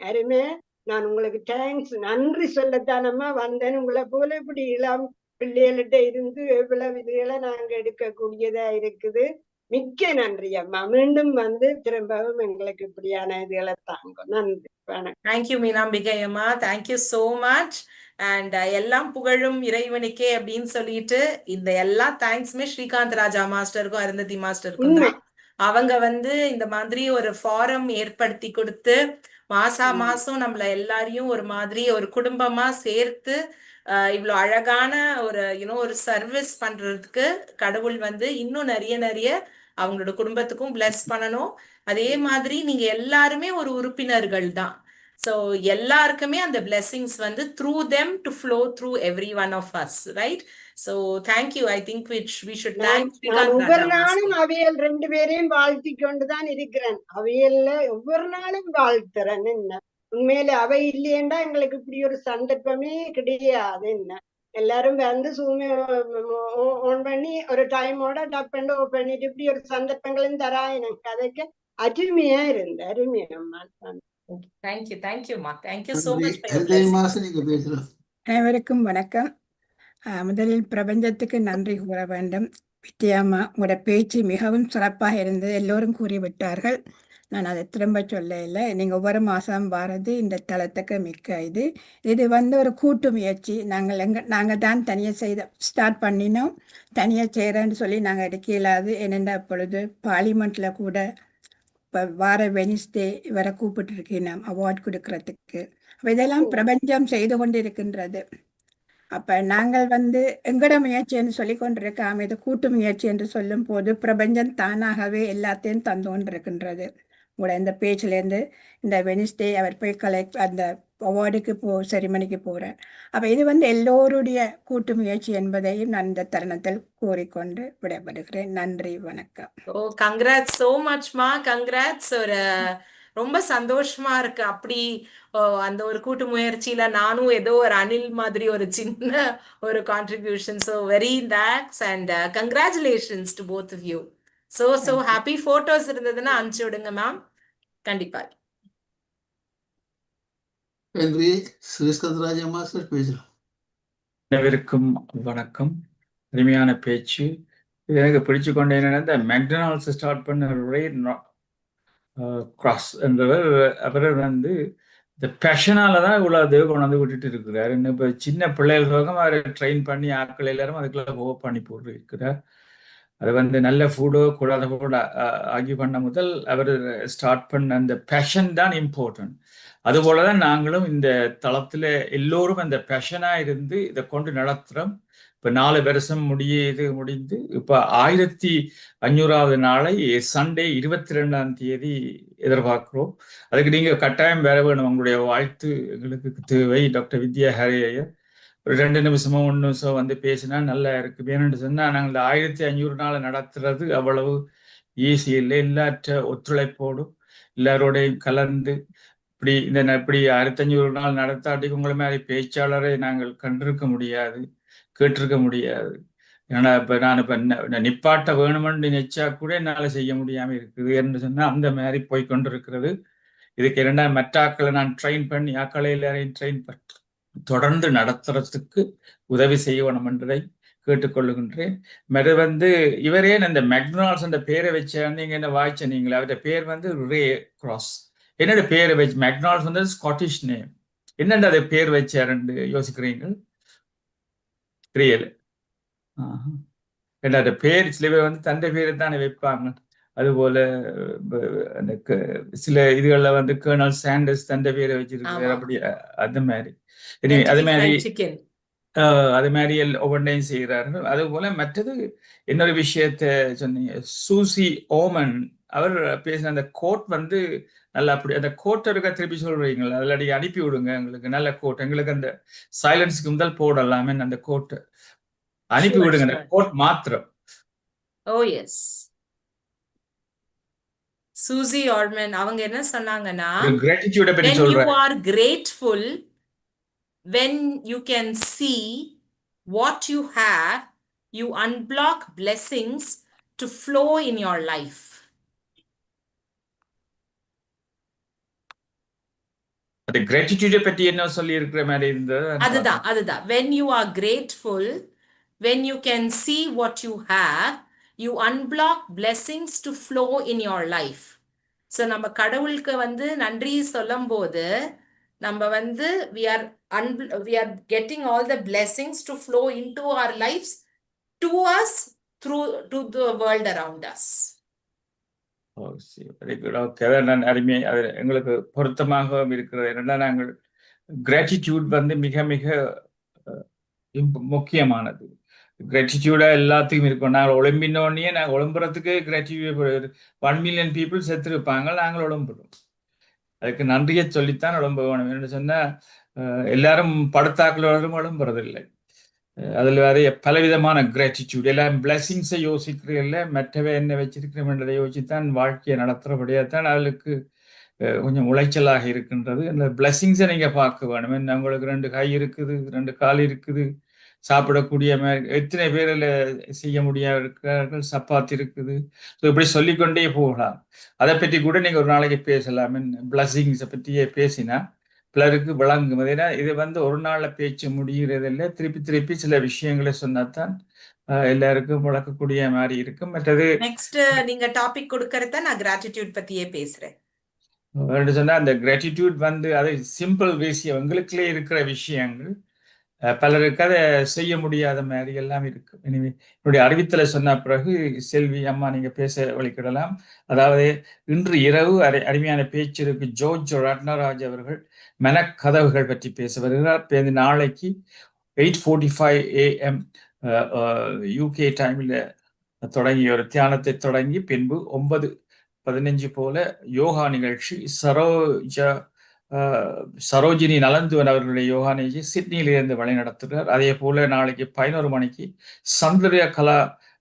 அருமே நான் உங்களுக்கு தேங்க்ஸ் நன்றி சொல்லத்தானம்மா வந்தேன். உங்களை போல இப்படி இளம் பிள்ளைகள்கிட்ட இருந்து எவ்வளவு இதுகளை நாங்க எடுக்கக்கூடியதா இருக்குது. மிக்க நன்றி அம்மா. மீண்டும் வந்து திரும்பவும் எங்களுக்கு இப்படியான இதுகளை தாங்கும். நன்றி, வணக்கம். தேங்க்யூ மீனாம்பிகை அம்மா, தேங்க்யூ சோ மச். அண்ட் எல்லாம் புகழும் இறைவனுக்கே அப்படின்னு சொல்லிட்டு இந்த எல்லா தேங்க்ஸுமே ஸ்ரீகாந்த் ராஜா மாஸ்டருக்கும் அருந்ததி மாஸ்டருக்கும் தான். அவங்க வந்து இந்த மாதிரி ஒரு ஃபாரம் ஏற்படுத்தி கொடுத்து மாசம் நம்மள எல்லாரையும் ஒரு மாதிரி ஒரு குடும்பமா சேர்த்து இவ்வளோ அழகான ஒரு ஒரு சர்வீஸ் பண்றதுக்கு கடவுள் வந்து இன்னும் நிறைய நிறைய அவங்களோட குடும்பத்துக்கும் பிளஸ் பண்ணணும். அதே மாதிரி நீங்க எல்லாருமே ஒரு உறுப்பினர்கள் தான். ஸோ எல்லாருக்குமே அந்த பிளெஸிங்ஸ் வந்து through them to flow through every one of us, right? So thank you. I think we should thank நான் ஒவ்வொரு நாளும் அவையல் 2 பேரையும் வாழ்த்தி கொண்டுதான் இருக்கிறேன். அவையல்ல ஒவ்வொரு நாளும் வாழ்த்துறேன். என்ன உண்மையில அவை இல்லையேண்டா எங்களுக்கு இப்படி ஒரு சந்தர்ப்பமே கிடையாது. என்ன எல்லாரும் வந்து சூமி ஓன் பண்ணி ஒரு டைமோட டப் அண்ட் ஓ பண்ணிட்டு இப்படி ஒரு சந்தர்ப்பங்களும் தரா எனக்கு கதைக்கு அருமையா இருந்த அருமையம்மா. தேங்க்யூம்மா, தேங்க்யூ சோ மச். அனைவருக்கும் வணக்கம். முதலில் பிரபஞ்சத்துக்கு நன்றி கூற வேண்டும். வித்யாம்மா, உங்களோட பேச்சு மிகவும் சிறப்பாக இருந்தது. எல்லோரும் கூறிவிட்டார்கள், நான் அதை திரும்ப சொல்ல இல்லை. நீங்கள் ஒவ்வொரு மாதம் வாரது இந்த தளத்துக்கு மிக்க இது வந்து ஒரு கூட்டு முயற்சி. நாங்கள் தான் தனியாக ஸ்டார்ட் பண்ணினோம். தனியாக செய்கிறேன்னு சொல்லி நாங்கள் எடுக்க இயலாது. என்னென்ன இப்பொழுது பார்லிமெண்ட்டில் கூட இப்போ வார வெனிஸ்டே இவரை கூப்பிட்டுருக்கேன் அவார்ட் கொடுக்கறதுக்கு. அப்போ இதெல்லாம் பிரபஞ்சம் செய்து கொண்டு இருக்கின்றது. அப்போ நாங்கள் வந்து எங்கட முயற்சின்னு சொல்லி கொண்டிருக்காம இது கூட்டு முயற்சி என்று சொல்லும் போது பிரபஞ்சம் தானாகவே எல்லாத்தையும் தந்து கொண்டிருக்கின்றது. உங்களோட இந்த பேச்சிலேருந்து இந்த வெனிஸ்டே அவர் போய் அந்த அவார்டுக்கு செரிமனிக்கு போகிறேன். அப்போ இது வந்து எல்லோருடைய கூட்டு முயற்சி என்பதையும் நான் இந்த தருணத்தில் கூறிக்கொண்டு விடைபெறுகிறேன். நன்றி, வணக்கம். ஓ, கங்க்ராட்ஸ் சோ மச்மா, கங்க்ராட்ஸ். ரொம்ப சந்தோஷமா இருக்கு. அப்படி அந்த ஒரு கூட்டு முயற்சியில நானும் ஏதோ ஒரு அணில் மாதிரி ஒரு சின்ன ஒரு contribution. So very thanks and congratulations to both of you. So happy. Photos இருந்ததுன்னா அனுப்பிச்சு விடுங்க மேம், கண்டிப்பா. அனைவருக்கும் வணக்கம். அருமையான பேச்சு. இது எனக்கு பிடிச்சு கொண்டு என்னன்னா, இந்த மெக்டொனால்ட்ஸ் ஸ்டார்ட் பண்ண ரே கிராஸ் என்றவர் அவர் வந்து இந்த பேஷனால தான் இவ்வளவு கொண்டு வந்து விட்டுட்டு இருக்கிறார். இன்னும் இப்போ சின்ன பிள்ளைகளுக்கும் அவரை ட்ரெயின் பண்ணி ஆட்கள் எல்லாரும் அதுக்குள்ள பண்ணி போட்டு இருக்கிறார். அது வந்து நல்ல ஃபுட்டோ கூடாத கூட ஆகி பண்ண முதல் அவர் ஸ்டார்ட் பண்ண அந்த பேஷன் தான் இம்பார்ட்டன்ட். அதுபோலதான் நாங்களும் இந்த தளத்துல எல்லோரும் அந்த பேஷனா இருந்து இதை கொண்டு நடத்துறோம். இப்ப 4 வருஷம் முடிந்து இப்ப 1500வது நாளை சண்டே 22ஆம் தேதி எதிர்பார்க்கிறோம். அதுக்கு நீங்க கட்டாயம் வர வேணும். உங்களுடைய வாழ்த்து எங்களுக்கு தேவை. டாக்டர் வித்யா ஹரியர் ஒரு 2 நிமிஷமோ 1 நிமிஷம் வந்து பேசினா நல்லா இருக்கு. வேணும்னு சொன்னா நாங்கள் இந்த 1500 நாளை நடத்துறது அவ்வளவு ஈஸி இல்லை. எல்லாற்ற ஒத்துழைப்போடும் எல்லாரோடையும் கலந்து இப்படி 1500 நாள் நடத்தாட்டி உங்களை மாதிரி பேச்சாளரை நாங்கள் கண்டிருக்க முடியாது, கேட்டிருக்க முடியாது. ஏன்னா நான் நிப்பாட்ட வேணுமென்று நினைச்சா கூட என்னால செய்ய முடியாம இருக்குது என்று சொன்னா அந்த மாதிரி போய்கொண்டிருக்கிறது. இதுக்கு 2 மற்ற ஆக்களை நான் ட்ரெயின் பண்ணி ஆக்களை எல்லாரையும் ட்ரெயின் பண்ணி தொடர்ந்து நடத்துறதுக்கு உதவி செய்யணும் என்றதை கேட்டுக்கொள்ளுகின்றேன். மறு இவரே அந்த மெக்டொனால்ட்ஸ் அந்த பேரை வச்ச நீங்க என்ன வாய்ச்ச நீங்களே அவருடைய பேர் ரே கிராஸ். என்னோட பேரை வச்சு மெக்டொனால்ட்ஸ் ஸ்காட்டிஷ் நேம். என்னென்ன அதை பேர் வச்சாருன்னு யோசிக்கிறீங்க? தெரியல. என்னோட பேர் சில பேர் தந்தை பேரை தானே வைப்பாங்க. அதுபோல சில இதுகள்ல கர்னல் சாண்டர்ஸ் தந்தை பேரை வச்சிருக்கிறார். அப்படி அது மாதிரி அது மாதிரி அது மாதிரி ஒவ்வொன்றையும் செய்கிறார்கள். அதுபோல மற்றது இன்னொரு விஷயத்த சொன்னீங்க, சூசி ஓமன் அவர் பேசின அந்த கோட் நல்லா அப்படி அந்த கோட்டை இருக்க திருப்பி சொல்றீங்களா? அதில் அனுப்பி விடுங்க எங்களுக்கு நல்ல கோட். எங்களுக்கு அந்த சைலன்ஸுக்கு முதல் போடலாமே அந்த கோட்டை அனுப்பி விடுங்க. அந்த கோட் மாத்திரம். Oh yes. Susie Orman அவங்க என்ன சொன்னாங்கன்னா, gratitude பத்தி when you சொல்றாங்க. are grateful, when you can see what you have, you unblock blessings to flow in your life. அது gratitude பத்தி என்ன சொல்லி இருக்கிற மாதிரி இருந்தது. அதுதான் when you are grateful, when you can see what you have, you unblock blessings to flow in your life. So நம்ம கடவுளுக்கு நன்றி சொல்லும்போது நம்ம we are getting all the blessings to flow into our lives, to us, to the world around us. Very good. Okay, நான் அருமை. அது எங்களுக்கு பொருத்தமாக இருக்கிறது. என்னன்னா நாங்கள் கிராட்டிடியூட் மிக மிக முக்கியமானது. கிராட்டிடியூடா எல்லாத்துக்கும் இருக்கும். நாங்கள் ஒழும்பினோடனே நாங்கள் ஒழும்புறதுக்கு கிராட்டிடியூட் 1 மில்லியன் பீப்புள் செத்துருப்பாங்க, நாங்கள் ஒழும்புறோம். அதுக்கு நன்றியை சொல்லித்தான் ஒழும்ப வேணும். என்ன சொன்னா எல்லாரும் படுத்தாக்களோடும் ஒழும்புறதில்லை. அதில் வேற பலவிதமான கிராட்டிடியூட், எல்லாம் பிளஸிங்ஸை யோசிக்கிறதில்ல, மற்றவை என்ன வச்சிருக்கிறோம்ன்றதை யோசிச்சுத்தான் வாழ்க்கையை நடத்துறபடியாத்தான் அவளுக்கு கொஞ்சம் உளைச்சலாக இருக்கின்றது. அந்த பிளஸிங்ஸை நீங்க பார்க்க வேணும். என்ன உங்களுக்கு 2 கை இருக்குது, 2 கால் இருக்குது, சாப்பிடக்கூடிய எத்தனை பேரில் செய்ய முடியாத இருக்கிறார்கள், சப்பாத்தி இருக்குது. இப்படி சொல்லிக்கொண்டே போகலாம். அதை பற்றி கூட நீங்க ஒரு நாளைக்கு பேசலாம். பிளஸிங்ஸை பற்றியே பேசினா பிறருக்கு விளங்கும். ஏன்னா இது ஒரு நாள்ல பேச்சு முடிகிறதில்லை. திருப்பி திருப்பி சில விஷயங்களை சொன்னாதான் எல்லாருக்கும் விளக்கக்கூடிய மாதிரி இருக்கும். மற்றது நெக்ஸ்ட் நீங்க டாபிக் கொடுக்கறத நான் கிராட்டிடியூட் பத்தியே பேசுறேன். சொன்னா அந்த கிராட்டிடியூட் அது சிம்பிள் விஷயம், எங்களுக்குள்ளே இருக்கிற விஷயங்கள். பலருக்கு அதை செய்ய முடியாத மாதிரி எல்லாம் இருக்கு. எனவே என்னுடைய அறிவித்தலை சொன்ன பிறகு செல்வி அம்மா நீங்க பேச வழிக்கிடலாம். அதாவது இன்று இரவு அருமையான பேச்சு இருக்கு. ஜோர்ஜ் ரத்னராஜ் அவர்கள் மனக்கதவுகள் பற்றி பேச வருகிறார். நாளைக்கு 8:45 AM UK டைமில் தொடங்கி ஒரு தியானத்தை தொடங்கி பின்பு 9:15 போல யோகா நிகழ்ச்சி சரோஜினி நலந்துவன் அவர்களுடைய யோகா நிகழ்ச்சி சிட்னியிலிருந்து வழி நடத்துகிறார். அதே போல நாளைக்கு 11 மணிக்கு சந்திர கலா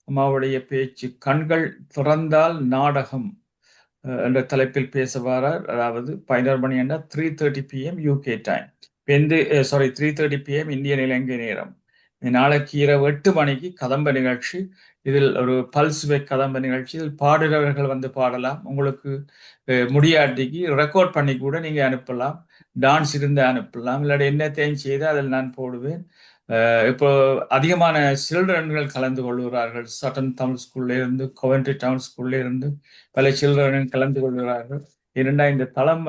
அம்மாவுடைய பேச்சு கண்கள் திறந்தால் நாடகம் என்ற தலைப்பில் பேச வரார். அதாவது 11 மணி என்றால் 3:30 PM UK டைம். 3:30 PM இந்திய இலங்கை நேரம். நாளைக்கு இரவு 8 மணிக்கு கதம்ப நிகழ்ச்சி. இதில் ஒரு பல்ஸ்வே கதம்ப நிகழ்ச்சி. இதில் பாடுகிறவர்கள் பாடலாம். உங்களுக்கு முடியாட்டிக்கு ரெக்கார்ட் பண்ணி கூட நீங்க அனுப்பலாம். டான்ஸ் இருந்து அனுப்பலாம். இல்லாட்டி என்னத்தையும் செய்து அதில் நான் போடுவேன். இப்போ அதிகமான சில்ட்ரன்கள் கலந்து கொள்கிறார்கள். சட்டன் தமிழ் ஸ்கூல்ல இருந்து, கோவென்ட்ரி டவுன் ஸ்கூல்ல இருந்து பல சில்ட்ரன் கலந்து கொள்கிறார்கள். இரண்டாம் இந்த தளம்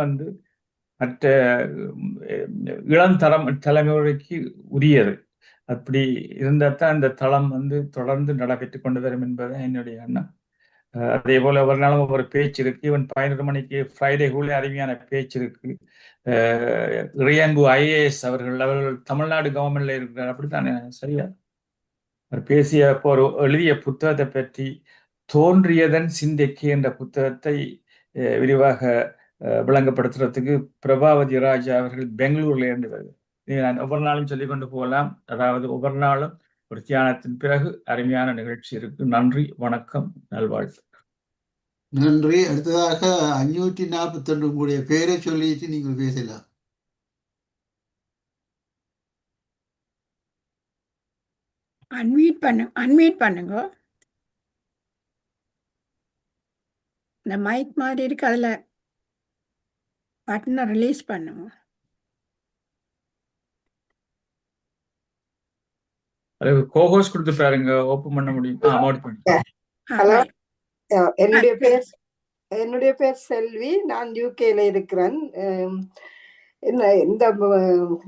மற்ற இளம் தலைமுறைக்கு உரியது. அப்படி இருந்தால்தான் இந்த தளம் தொடர்ந்து நடைபெற்றுக் கொண்டு வரும் என்பது என்னுடைய எண்ணம். அதே போல ஒரு நாளும் ஒரு பேச்சு இருக்கு. இவன் 11 மணிக்கு ஃப்ரைடே கூட அருமையான பேச்சு இருக்கு. ரியன்பு IAS அவர்கள் தமிழ்நாடு கவர்மெண்ட்ல இருக்கிறார். அப்படித்தானே? சரியா? அவர் பேசிய ஒரு எழுதிய புத்தகத்தை பற்றி தோன்றியதன் சிந்தைக்கு என்ற புத்தகத்தை விரிவாக விளங்கப்படுத்துறதுக்கு பிரபாவதி ராஜா அவர்கள் பெங்களூர்ல இருந்து வருது. நான் ஒவ்வொரு நாளும் சொல்லிக் கொண்டு போகலாம். அதாவது ஒவ்வொரு நாளும் ஒரு தியானத்தின் பிறகு அருமையான நிகழ்ச்சி இருக்கு. நன்றி, வணக்கம், நல்வாழ்த்து. நன்றி. அடுத்ததாக 541 உங்களுடைய பேரை சொல்லிட்டு நீங்கள் பேசலாம். அன்மியூட் பண்ணுங்க. இந்த மைக் மாதிரி இருக்கு, அதுல பட்டனை ரிலீஸ் பண்ணுங்க. அது கோஹோஸ் கொடுத்து பாருங்க, ஓப்பன் பண்ண முடியும். மோடி பண்ணி. ஹலோ, என்னுடைய பேர் செல்வி. நான் யூகேல இருக்கிறேன். இந்த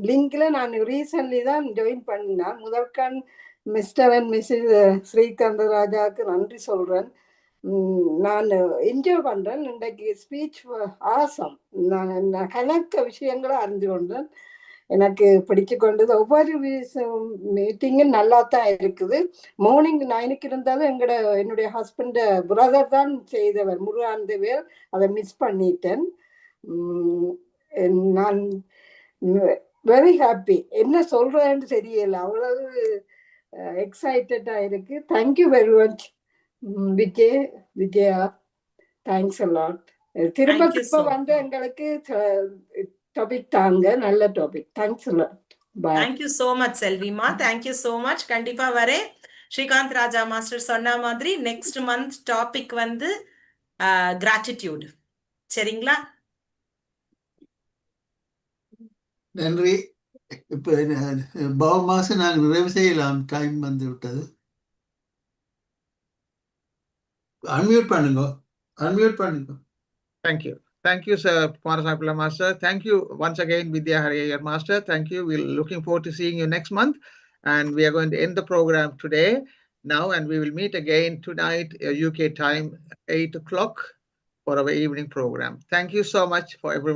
லிங்க்ல நான் ரீசன்ட்லி தான் ஜாயின் பண்ணேன். முதற்கண் மிஸ்டர் அண்ட் மிஸ்ஸஸ் ஸ்ரீகாந்த ராஜாவுக்கு நன்றி சொல்றேன். நான் என்ஜாய் பண்றேன். இன்றைக்கு ஸ்பீச் ஆசம். நான் கணக்க விஷயங்களை அறிந்து கொண்டேன். எனக்கு பிடிச்சு கொண்டது. ஒவ்வொரு மீட்டிங்கும் நல்லா தான் இருக்குது. மார்னிங் 9க்கு இருந்தாலும் என்னுடைய ஹஸ்பண்ட் பிரதர் தான் செய்தவர், முருகானந்தவேல். அதை மிஸ் பண்ணிட்டேன். நான் வெரி ஹாப்பி. என்ன சொல்றேன்னு தெரியல, அவ்வளவு எக்ஸைட்டடா இருக்கு. Thank you very much Vijaya. Thanks a lot. திரும்ப வந்து எங்களுக்கு டாபிக் தாங்க, நல்ல topic. Thanks a lot. Bye. Thank you so much செல்விமா, தேங்க்யூ சோ மச். கண்டிப்பா வரேன். ஸ்ரீகாந்த் ராஜா மாஸ்டர் சொன்ன மாதிரி நெக்ஸ்ட் மந்த் டாபிக் வந்து கிராட்டிடியூட். சரிங்களா? நன்றி. இப்ப பவ மாசம் நாங்கள் நிறைவு செய்யலாம். டைம் வந்து விட்டது. அன்மியூட் பண்ணுங்க. Thank you, sir, Pamarasami Pita Master. Thank you once again, Vidya Iyer Master. Thank you. We're looking forward to seeing you next month. And we are going to end the program today now, and we will meet again tonight, UK time, 8 o'clock for our evening program. Thank you so much for everyone.